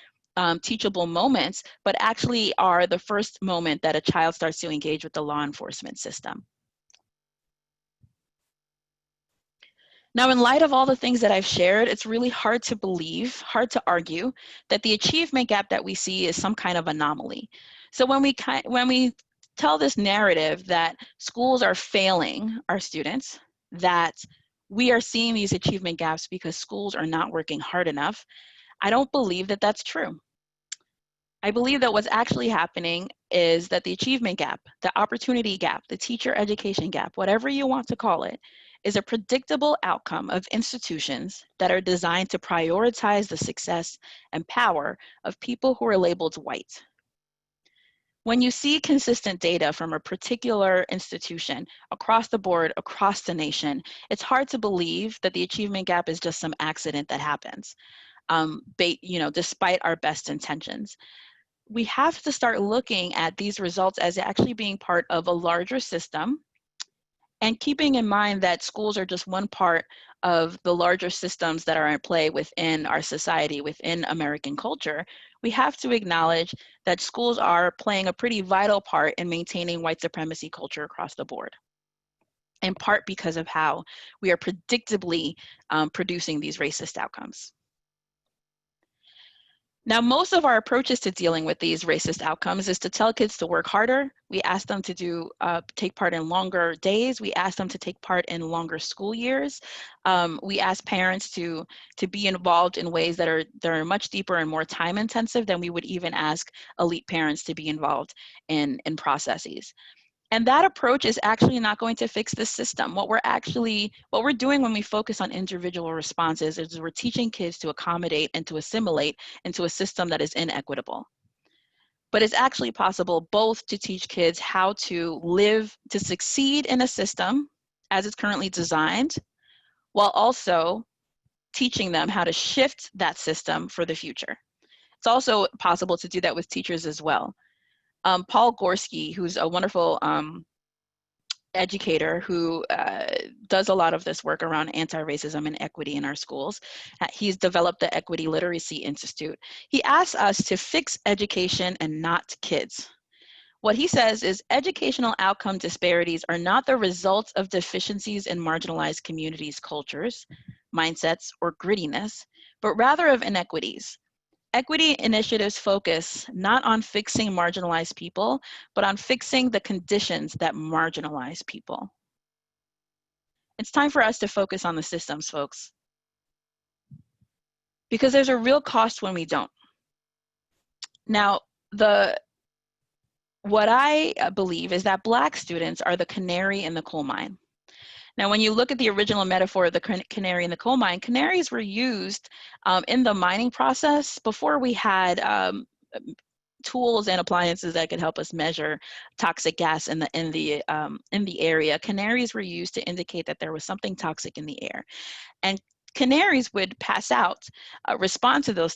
teachable moments, but actually are the first moment that a child starts to engage with the law enforcement system. Now, in light of all the things that I've shared, it's really hard to argue that the achievement gap that we see is some kind of anomaly. So when we tell this narrative that schools are failing our students, that we are seeing these achievement gaps because schools are not working hard enough, I don't believe that that's true. I believe that what's actually happening is that the achievement gap, the opportunity gap, the teacher education gap, whatever you want to call it, is a predictable outcome of institutions that are designed to prioritize the success and power of people who are labeled white. When you see consistent data from a particular institution across the board, across the nation, it's hard to believe that the achievement gap is just some accident that happens, despite our best intentions. We have to start looking at these results as actually being part of a larger system, and keeping in mind that schools are just one part of the larger systems that are in play within our society, within American culture, we have to acknowledge that schools are playing a pretty vital part in maintaining white supremacy culture across the board, in part because of how we are predictably producing these racist outcomes. Now, most of our approaches to dealing with these racist outcomes is to tell kids to work harder. We ask them to take part in longer days. We ask them to take part in longer school years. We ask parents to be involved in ways that are much deeper and more time intensive than we would even ask elite parents to be involved in processes. And that approach is actually not going to fix this system. What we're doing when we focus on individual responses is we're teaching kids to accommodate and to assimilate into a system that is inequitable. But it's actually possible both to teach kids how to live, to succeed in a system as it's currently designed, while also teaching them how to shift that system for the future. It's also possible to do that with teachers as well. Paul Gorski, who's a wonderful educator who does a lot of this work around anti-racism and equity in our schools. He's developed the Equity Literacy Institute. He asks us to fix education and not kids. What he says is educational outcome disparities are not the result of deficiencies in marginalized communities' cultures, mindsets, or grittiness, but rather of inequities. Equity initiatives focus not on fixing marginalized people, but on fixing the conditions that marginalize people. It's time for us to focus on the systems, folks, because there's a real cost when we don't. Now, what I believe is that Black students are the canary in the coal mine. Now, when you look at the original metaphor of the canary in the coal mine, canaries were used in the mining process before we had tools and appliances that could help us measure toxic gas in the area. Canaries were used to indicate that there was something toxic in the air, and canaries would pass out, respond to those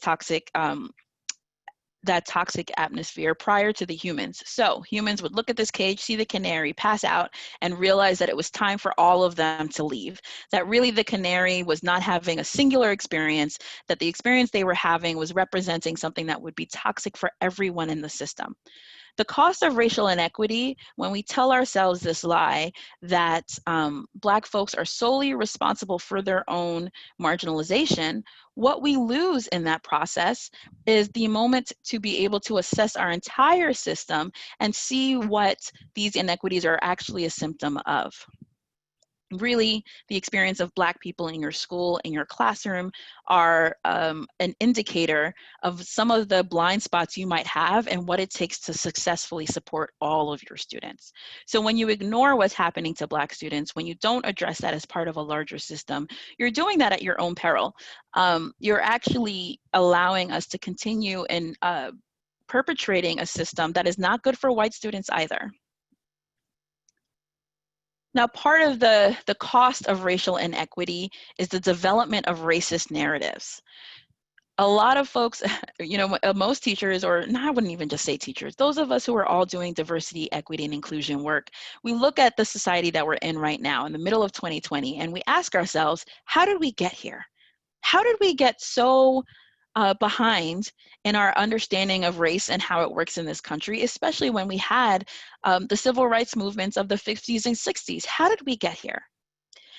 that toxic atmosphere prior to the humans. So humans would look at this cage, see the canary, pass out, and realize that it was time for all of them to leave. That really the canary was not having a singular experience, that the experience they were having was representing something that would be toxic for everyone in the system. The cost of racial inequity, when we tell ourselves this lie that Black folks are solely responsible for their own marginalization, what we lose in that process is the moment to be able to assess our entire system and see what these inequities are actually a symptom of. Really, the experience of Black people in your school, in your classroom, are an indicator of some of the blind spots you might have and what it takes to successfully support all of your students. So when you ignore what's happening to Black students, when you don't address that as part of a larger system, you're doing that at your own peril. You're actually allowing us to continue in perpetrating a system that is not good for white students either. Now, part of the cost of racial inequity is the development of racist narratives. A lot of folks, most teachers, or no, I wouldn't even just say teachers, those of us who are all doing diversity, equity, and inclusion work, we look at the society that we're in right now in the middle of 2020, and we ask ourselves, how did we get here? How did we get so behind in our understanding of race and how it works in this country, especially when we had the civil rights movements of the 50s and 60s. How did we get here?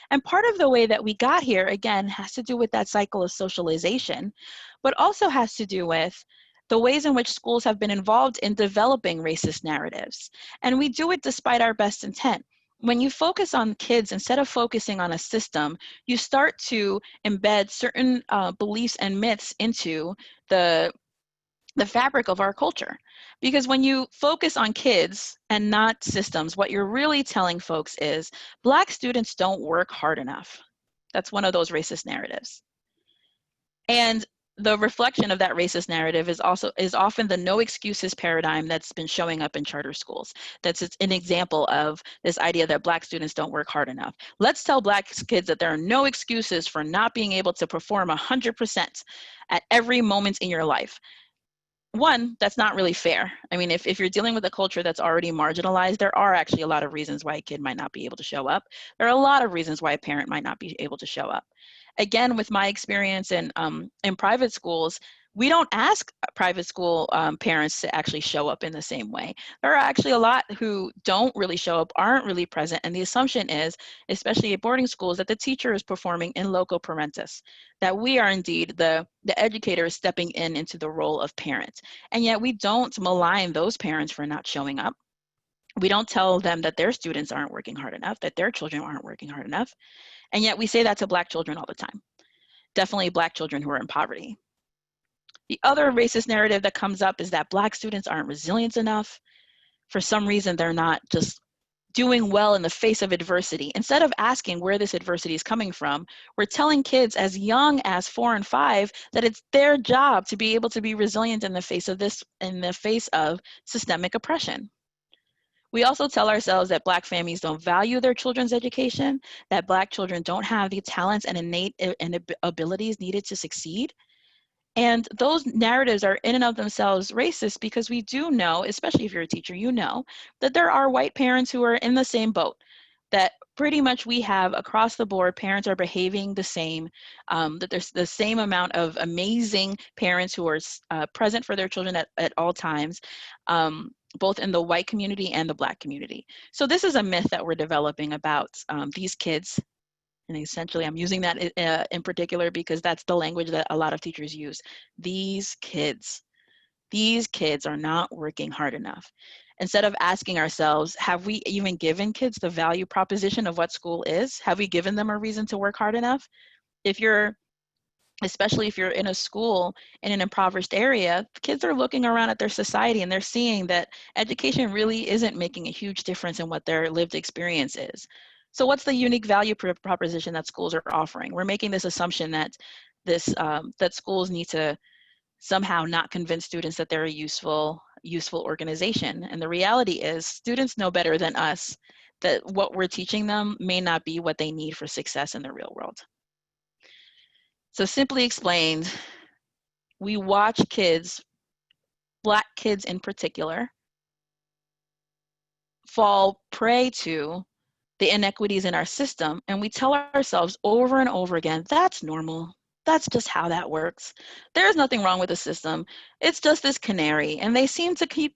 And part of the way that we got here, again, has to do with that cycle of socialization, but also has to do with the ways in which schools have been involved in developing racist narratives. And we do it despite our best intent. When you focus on kids, instead of focusing on a system, you start to embed certain beliefs and myths into the fabric of our culture. Because when you focus on kids and not systems, what you're really telling folks is Black students don't work hard enough. That's one of those racist narratives. And the reflection of that racist narrative is often the no excuses paradigm that's been showing up in charter schools. That's an example of this idea that Black students don't work hard enough. Let's tell Black kids that there are no excuses for not being able to perform 100% at every moment in your life. One, that's not really fair. I mean, if you're dealing with a culture that's already marginalized, there are actually a lot of reasons why a kid might not be able to show up. There are a lot of reasons why a parent might not be able to show up. Again, with my experience in private schools, We don't ask private school parents to actually show up in the same way. There are actually a lot who don't really show up, aren't really present, and the assumption is, especially at boarding schools, that the teacher is performing in loco parentis, that we are indeed the educator stepping into the role of parent. And yet we don't malign those parents for not showing up. We don't tell them that their students aren't working hard enough, that their children aren't working hard enough. And yet we say that to Black children all the time. Definitely Black children who are in poverty. The other racist narrative that comes up is that Black students aren't resilient enough. For some reason, they're not just doing well in the face of adversity. Instead of asking where this adversity is coming from, we're telling kids as young as 4 and 5 that it's their job to be able to be resilient in the face of systemic oppression. We also tell ourselves that Black families don't value their children's education, that Black children don't have the talents and innate abilities needed to succeed. And those narratives are in and of themselves racist because we do know, especially if you're a teacher, you know that there are white parents who are in the same boat, that pretty much we have across the board, parents are behaving the same, that there's the same amount of amazing parents who are present for their children at all times, both in the white community and the Black community. So this is a myth that we're developing about these kids. And essentially, I'm using that in particular because that's the language that a lot of teachers use. These kids are not working hard enough. Instead of asking ourselves, have we even given kids the value proposition of what school is? Have we given them a reason to work hard enough? Especially if you're in a school in an impoverished area, kids are looking around at their society and they're seeing that education really isn't making a huge difference in what their lived experience is. So what's the unique value proposition that schools are offering? We're making this assumption that that schools need to somehow not convince students that they're a useful organization. And the reality is students know better than us that what we're teaching them may not be what they need for success in the real world. So simply explained, we watch kids, Black kids in particular, fall prey to the inequities in our system, and we tell ourselves over and over again, that's normal. That's just how that works. There's nothing wrong with the system. It's just this canary, and they seem to keep,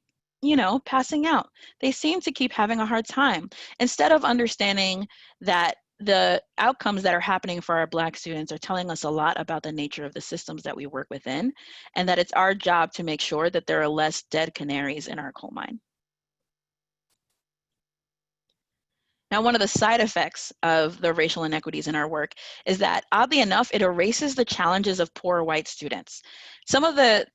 passing out. They seem to keep having a hard time. Instead of understanding that the outcomes that are happening for our Black students are telling us a lot about the nature of the systems that we work within, and that it's our job to make sure that there are less dead canaries in our coal mine. Now, one of the side effects of the racial inequities in our work is that, oddly enough, it erases the challenges of poor white students. Some of the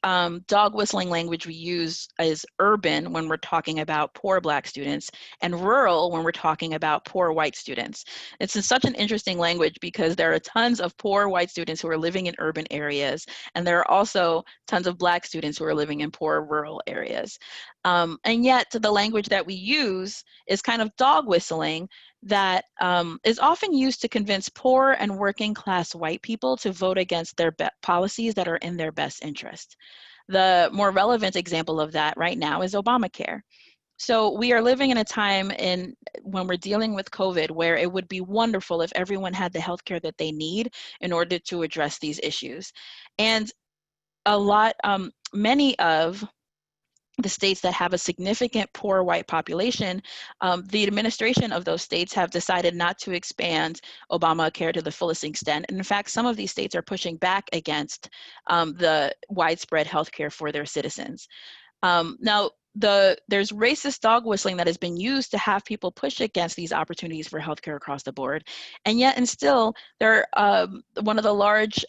dog whistling language we use is urban when we're talking about poor Black students and rural when we're talking about poor white students. It's such an interesting language because there are tons of poor white students who are living in urban areas, and there are also tons of Black students who are living in poor rural areas. And yet the language that we use is kind of dog whistling that is often used to convince poor and working class white people to vote against their policies that are in their best interest. The more relevant example of that right now is Obamacare. So we are living in a time when we're dealing with COVID where it would be wonderful if everyone had the healthcare that they need in order to address these issues. And many of the states that have a significant poor white population, the administration of those states have decided not to expand Obamacare to the fullest extent. And in fact, some of these states are pushing back against the widespread healthcare for their citizens. Now, there's racist dog whistling that has been used to have people push against these opportunities for healthcare across the board. And yet, and still, one of the large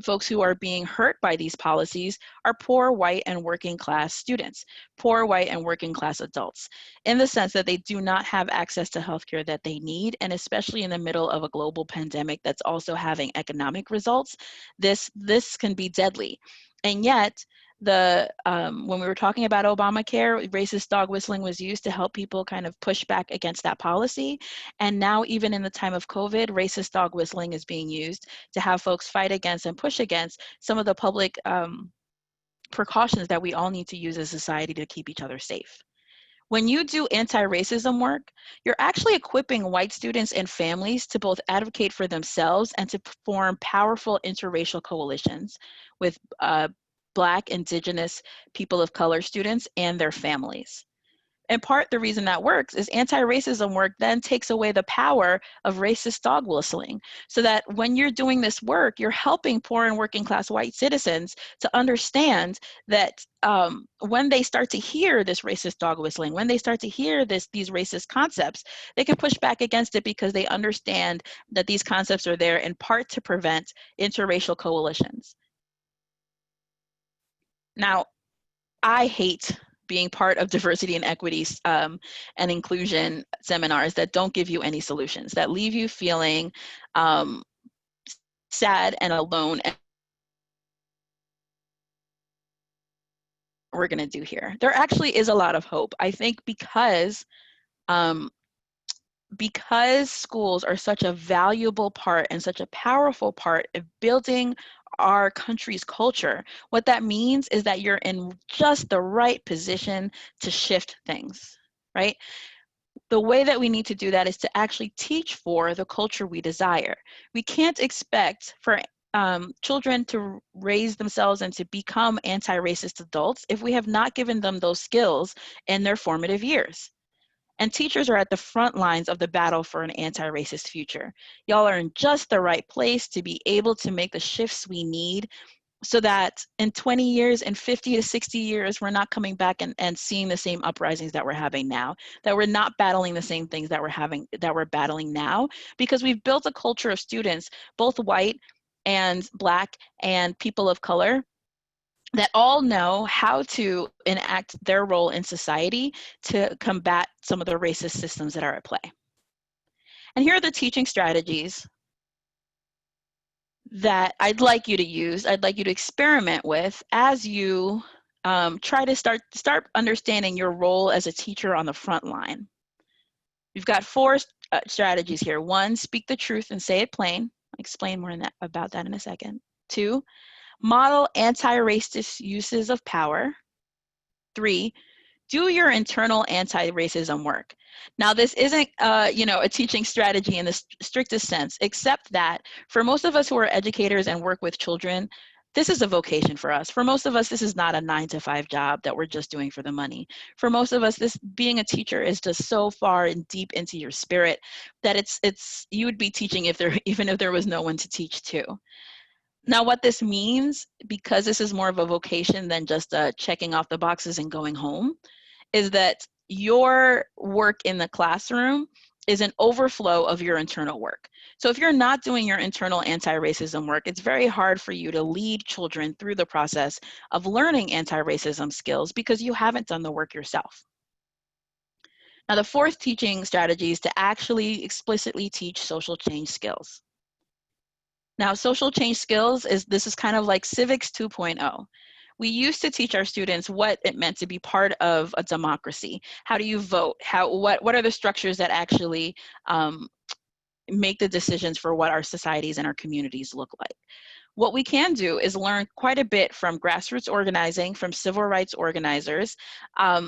folks who are being hurt by these policies are poor white and working class students, poor white and working class adults, in the sense that they do not have access to healthcare that they need, and especially in the middle of a global pandemic that's also having economic results, this can be deadly. And yet, when we were talking about Obamacare, racist dog whistling was used to help people kind of push back against that policy. And now, even in the time of COVID, racist dog whistling is being used to have folks fight against and push against some of the public precautions that we all need to use as a society to keep each other safe. When you do anti-racism work, you're actually equipping white students and families to both advocate for themselves and to form powerful interracial coalitions with Black, Indigenous, people of color students and their families. In part, the reason that works is anti-racism work then takes away the power of racist dog whistling, so that when you're doing this work, you're helping poor and working class white citizens to understand that when they start to hear this racist dog whistling, when they start to hear these racist concepts, they can push back against it because they understand that these concepts are there in part to prevent interracial coalitions. Now, I hate being part of diversity and equity and inclusion seminars that don't give you any solutions, that leave you feeling sad and alone. And we're going to do here. There actually is a lot of hope. I think because schools are such a valuable part and such a powerful part of building our country's culture, what that means is that you're in just the right position to shift things, right? The way that we need to do that is to actually teach for the culture we desire. We can't expect for children to raise themselves and to become anti-racist adults if we have not given them those skills in their formative years. And teachers are at the front lines of the battle for an anti-racist future. Y'all are in just the right place to be able to make the shifts we need so that in 20 years and 50 to 60 years, we're not coming back and seeing the same uprisings that we're having now, that we're not battling the same things that we're battling now, because we've built a culture of students, both white and Black and people of color, that all know how to enact their role in society to combat some of the racist systems that are at play. And here are the teaching strategies that I'd like you to use, I'd like you to experiment with as you try to start understanding your role as a teacher on the front line. We've got four strategies here. One, speak the truth and say it plain. I'll explain more about that in a second. Two, model anti-racist uses of power. Three, do your internal anti-racism work. Now, this isn't, a teaching strategy in the strictest sense, except that for most of us who are educators and work with children, this is a vocation for us. For most of us, this is not a 9-to-5 job that we're just doing for the money. For most of us, this being a teacher is just so far and deep into your spirit that you would be teaching even if there was no one to teach to. Now, what this means, because this is more of a vocation than just checking off the boxes and going home, is that your work in the classroom is an overflow of your internal work. So if you're not doing your internal anti-racism work, it's very hard for you to lead children through the process of learning anti-racism skills because you haven't done the work yourself. Now, the fourth teaching strategy is to actually explicitly teach social change skills. Now, social change skills this is kind of like civics 2.0. We used to teach our students what it meant to be part of a democracy. How do you vote? What are the structures that actually make the decisions for what our societies and our communities look like? What we can do is learn quite a bit from grassroots organizing, from civil rights organizers,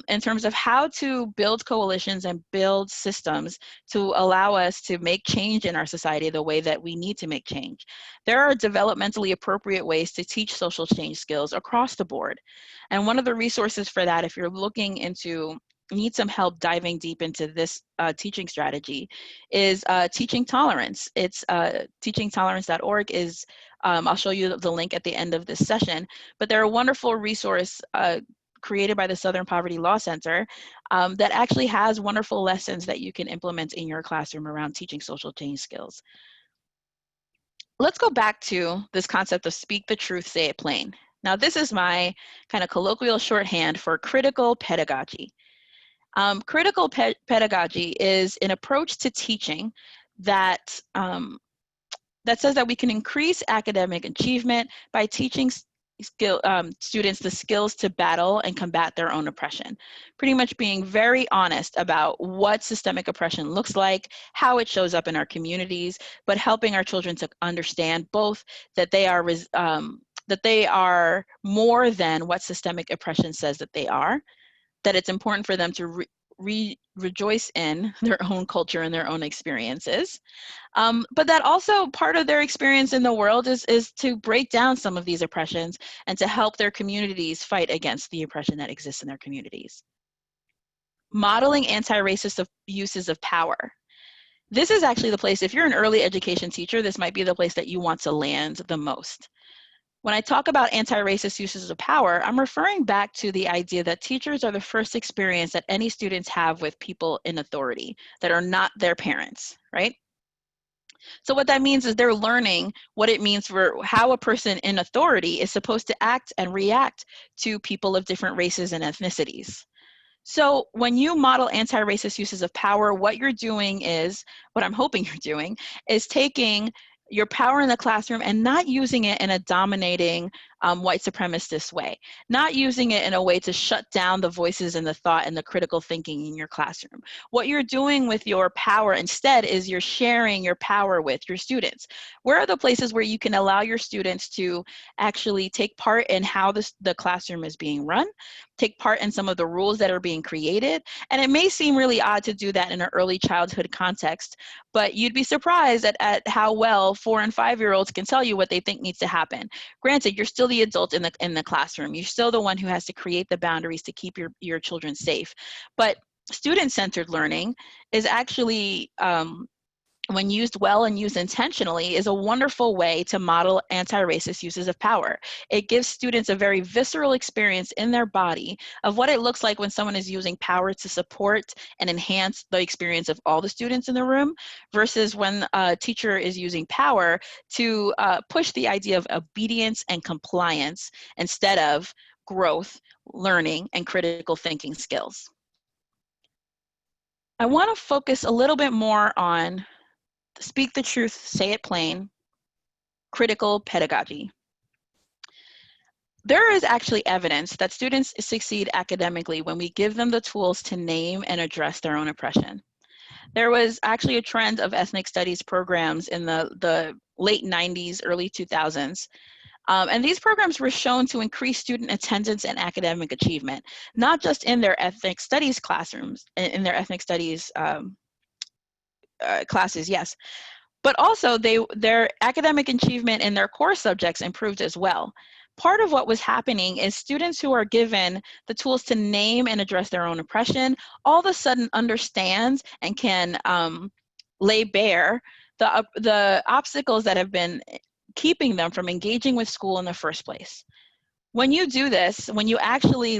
in terms of how to build coalitions and build systems to allow us to make change in our society the way that we need to make change. There are developmentally appropriate ways to teach social change skills across the board. And one of the resources for that, if you're looking into need some help diving deep into this teaching strategy, is Teaching Tolerance. It's teachingtolerance.org is I'll show you the link at the end of this session, but they're a wonderful resource created by the Southern Poverty Law Center that actually has wonderful lessons that you can implement in your classroom around teaching social change skills. Let's go back to this concept of speak the truth, say it plain. Now, this is my kind of colloquial shorthand for critical pedagogy. Critical pedagogy is an approach to teaching that that says that we can increase academic achievement by teaching students the skills to battle and combat their own oppression. Pretty much being very honest about what systemic oppression looks like, how it shows up in our communities, but helping our children to understand both that they are more than what systemic oppression says that they are, that it's important for them to rejoice in their own culture and their own experiences. But that also part of their experience in the world is to break down some of these oppressions and to help their communities fight against the oppression that exists in their communities. Modeling anti-racist uses of power. This is actually the place, if you're an early education teacher, this might be the place that you want to land the most. When I talk about anti-racist uses of power, I'm referring back to the idea that teachers are the first experience that any students have with people in authority that are not their parents, right? So what that means is they're learning what it means for how a person in authority is supposed to act and react to people of different races and ethnicities. So when you model anti-racist uses of power, what you're doing is, what I'm hoping you're doing, is taking your power in the classroom and not using it in a dominating white supremacist way, not using it in a way to shut down the voices and the thought and the critical thinking in your classroom. What you're doing with your power instead is you're sharing your power with your students. Where are the places where you can allow your students to actually take part in how the classroom is being run, take part in some of the rules that are being created? And it may seem really odd to do that in an early childhood context, but you'd be surprised at how well 4- and 5-year-olds can tell you what they think needs to happen. Granted, you're still the adult in the classroom. You're still the one who has to create the boundaries to keep your children safe. But student-centered learning is actually, when used well and used intentionally, is a wonderful way to model anti-racist uses of power. It gives students a very visceral experience in their body of what it looks like when someone is using power to support and enhance the experience of all the students in the room, versus when a teacher is using power to push the idea of obedience and compliance instead of growth, learning, and critical thinking skills. I want to focus a little bit more on speak the truth, say it plain, critical pedagogy. There is actually evidence that students succeed academically when we give them the tools to name and address their own oppression. There was actually a trend of ethnic studies programs in the late 90s, early 2000s. And these programs were shown to increase student attendance and academic achievement, not just in their ethnic studies classrooms, in their ethnic studies classes, yes, but also their academic achievement in their core subjects improved as well. Part of what was happening is students who are given the tools to name and address their own oppression all of a sudden understand and can lay bare the obstacles that have been keeping them from engaging with school in the first place. When you do this, when you actually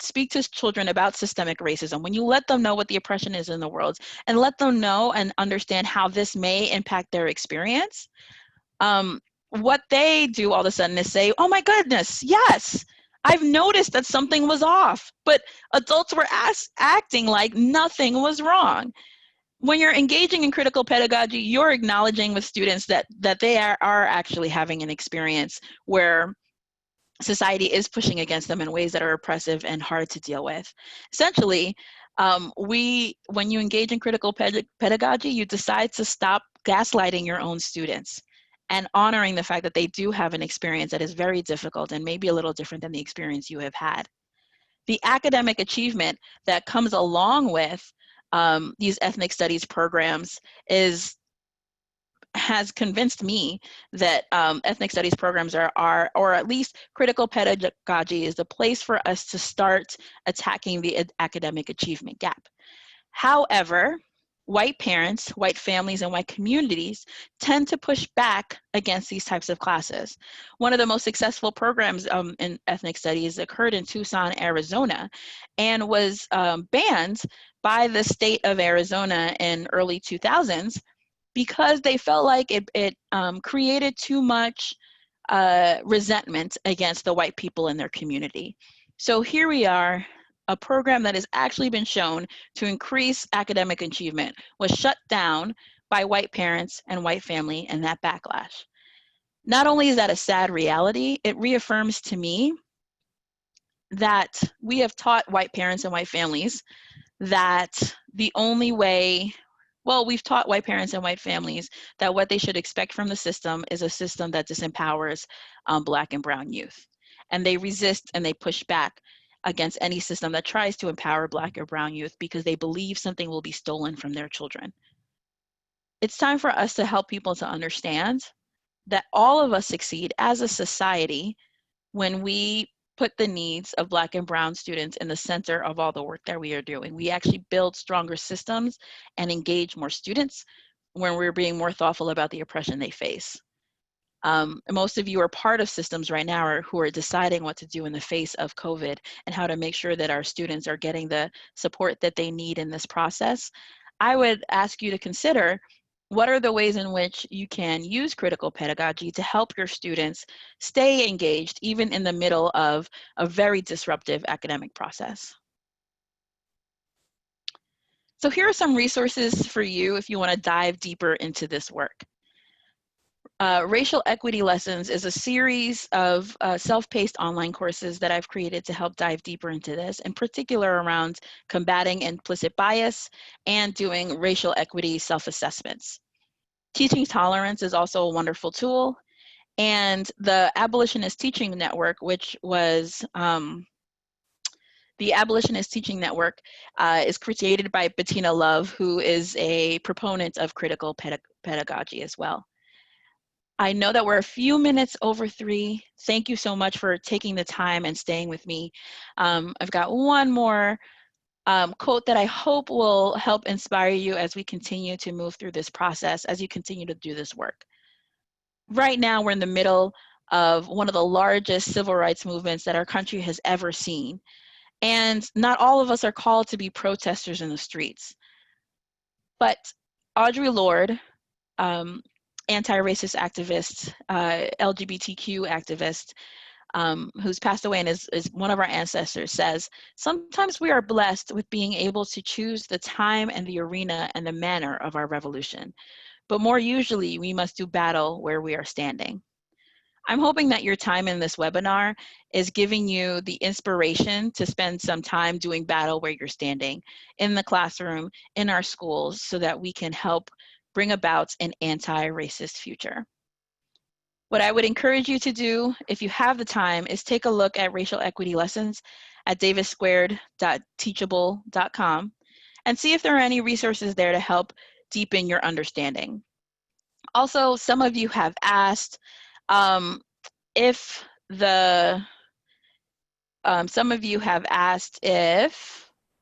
speak to children about systemic racism, when you let them know what the oppression is in the world and let them know and understand how this may impact their experience, what they do all of a sudden is say, oh my goodness, yes, I've noticed that something was off, but adults were acting like nothing was wrong. When you're engaging in critical pedagogy, you're acknowledging with students that they are actually having an experience where society is pushing against them in ways that are oppressive and hard to deal with. Essentially, when you engage in critical pedagogy, you decide to stop gaslighting your own students and honoring the fact that they do have an experience that is very difficult and maybe a little different than the experience you have had. The academic achievement that comes along with these ethnic studies programs has convinced me that ethnic studies programs are, or at least critical pedagogy is the place for us to start attacking the academic achievement gap. However, white parents, white families, and white communities tend to push back against these types of classes. One of the most successful programs in ethnic studies occurred in Tucson, Arizona, and was banned by the state of Arizona in early 2000s because they felt like it created too much resentment against the white people in their community. So here we are, a program that has actually been shown to increase academic achievement was shut down by white parents and white family and that backlash. Not only is that a sad reality, it reaffirms to me that we have taught white parents and white families that the only way, well, we've taught white parents and white families that what they should expect from the system is a system that disempowers Black and brown youth. And they resist and they push back against any system that tries to empower Black or brown youth because they believe something will be stolen from their children. It's time for us to help people to understand that all of us succeed as a society when we put the needs of Black and brown students in the center of all the work that we are doing. We actually build stronger systems and engage more students when we're being more thoughtful about the oppression they face. Most of you are part of systems right now who are deciding what to do in the face of COVID and how to make sure that our students are getting the support that they need in this process. I would ask you to consider, what are the ways in which you can use critical pedagogy to help your students stay engaged even in the middle of a very disruptive academic process? So here are some resources for you if you want to dive deeper into this work. Racial Equity Lessons is a series of self-paced online courses that I've created to help dive deeper into this, in particular around combating implicit bias and doing racial equity self-assessments. Teaching Tolerance is also a wonderful tool, and the Abolitionist Teaching Network, which was the Abolitionist Teaching Network, is created by Bettina Love, who is a proponent of critical pedagogy as well. I know that we're a few minutes over 3. Thank you so much for taking the time and staying with me. I've got one more quote that I hope will help inspire you as we continue to move through this process, as you continue to do this work. Right now, we're in the middle of one of the largest civil rights movements that our country has ever seen. And not all of us are called to be protesters in the streets. But Audre Lorde, anti-racist activist, LGBTQ activist, who's passed away and is one of our ancestors, says, sometimes we are blessed with being able to choose the time and the arena and the manner of our revolution. But more usually, we must do battle where we are standing. I'm hoping that your time in this webinar is giving you the inspiration to spend some time doing battle where you're standing, in the classroom, in our schools, so that we can help bring about an anti-racist future. What I would encourage you to do, if you have the time, is take a look at racial equity lessons at davissquared.teachable.com and see if there are any resources there to help deepen your understanding. Also, some of you have asked oh,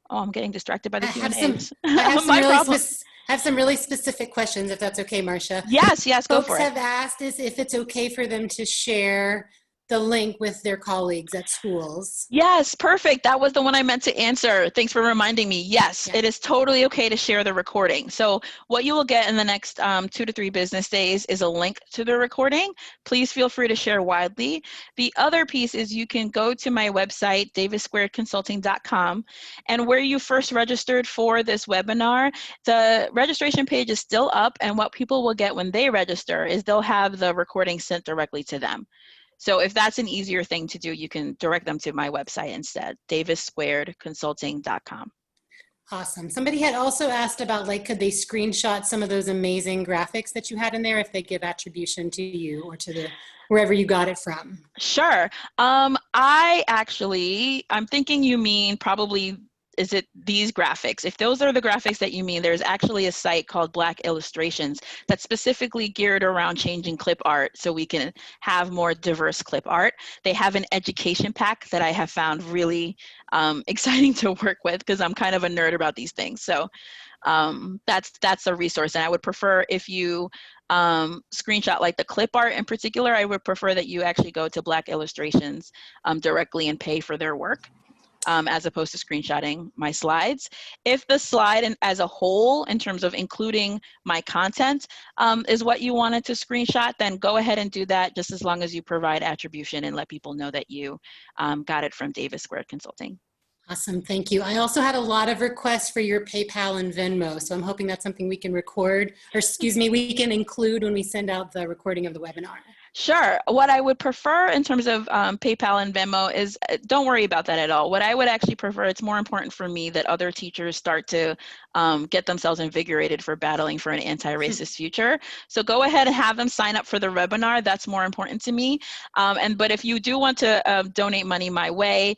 I'm getting distracted by the Q&As. I have some really specific questions, if that's okay, Marcia. Yes, go for it. Folks have asked if it's okay for them to share the link with their colleagues at schools. Yes, perfect. That was the one I meant to answer. Thanks for reminding me. Yes, yeah. It is totally okay to share the recording. So what you will get in the next 2 to 3 business days is a link to the recording. Please feel free to share widely. The other piece is you can go to my website, davissquaredconsulting.com, and where you first registered for this webinar, the registration page is still up, and what people will get when they register is they'll have the recording sent directly to them. So if that's an easier thing to do, you can direct them to my website instead, davissquaredconsulting.com. Awesome. Somebody had also asked about, like, could they screenshot some of those amazing graphics that you had in there if they give attribution to you or to wherever you got it from? Sure. I'm thinking you mean probably, is it these graphics? If those are the graphics that you mean, there's actually a site called Black Illustrations that's specifically geared around changing clip art so we can have more diverse clip art. They have an education pack that I have found really exciting to work with because I'm kind of a nerd about these things. So that's a resource, and I would prefer if you screenshot like the clip art in particular, I would prefer that you actually go to Black Illustrations directly and pay for their work. As opposed to screenshotting my slides. If the slide as a whole, in terms of including my content, is what you wanted to screenshot, then go ahead and do that, just as long as you provide attribution and let people know that you got it from Davis Squared Consulting. Awesome, thank you. I also had a lot of requests for your PayPal and Venmo, so I'm hoping that's something we can we can include when we send out the recording of the webinar. Sure. What I would prefer in terms of PayPal and Venmo is don't worry about that at all. What I would actually prefer, it's more important for me that other teachers start to get themselves invigorated for battling for an anti-racist future. So go ahead and have them sign up for the webinar. That's more important to me. But if you do want to donate money my way,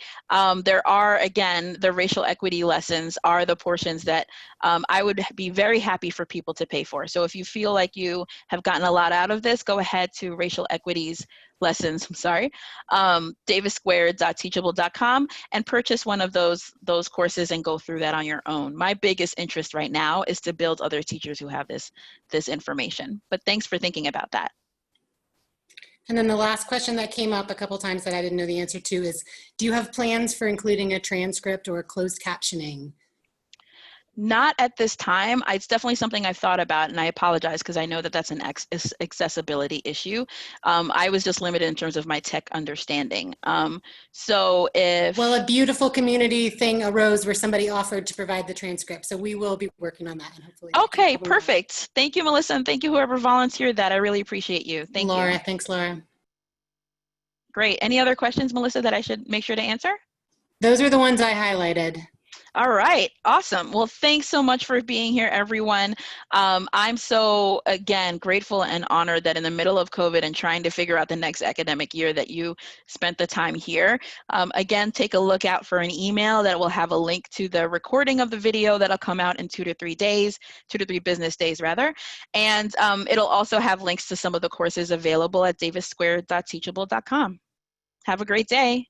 there are, again, the racial equity lessons are the portions that I would be very happy for people to pay for. So if you feel like you have gotten a lot out of this, go ahead to racial equities lessons, davissquared.teachable.com and purchase one of those courses and go through that on your own. My biggest interest right now is to build other teachers who have this information. But thanks for thinking about that. And then the last question that came up a couple times that I didn't know the answer to is, do you have plans for including a transcript or closed captioning? Not at this time. It's definitely something I've thought about, and I apologize because I know that that's an accessibility issue. I was just limited in terms of my tech understanding. So if... Well, a beautiful community thing arose where somebody offered to provide the transcript. So we will be working on that. And hopefully. Okay, perfect. Thank you, Melissa, and thank you whoever volunteered that. I really appreciate you. Thank you. Laura, thanks, Laura. Great. Any other questions, Melissa, that I should make sure to answer? Those are the ones I highlighted. All right, awesome. Well, thanks so much for being here, everyone. I'm so, again, grateful and honored that in the middle of COVID and trying to figure out the next academic year that you spent the time here. Again, take a look out for an email that will have a link to the recording of the video that'll come out in 2 to 3 days, 2 to 3 business days rather. And it'll also have links to some of the courses available at davissquared.teachable.com. Have a great day.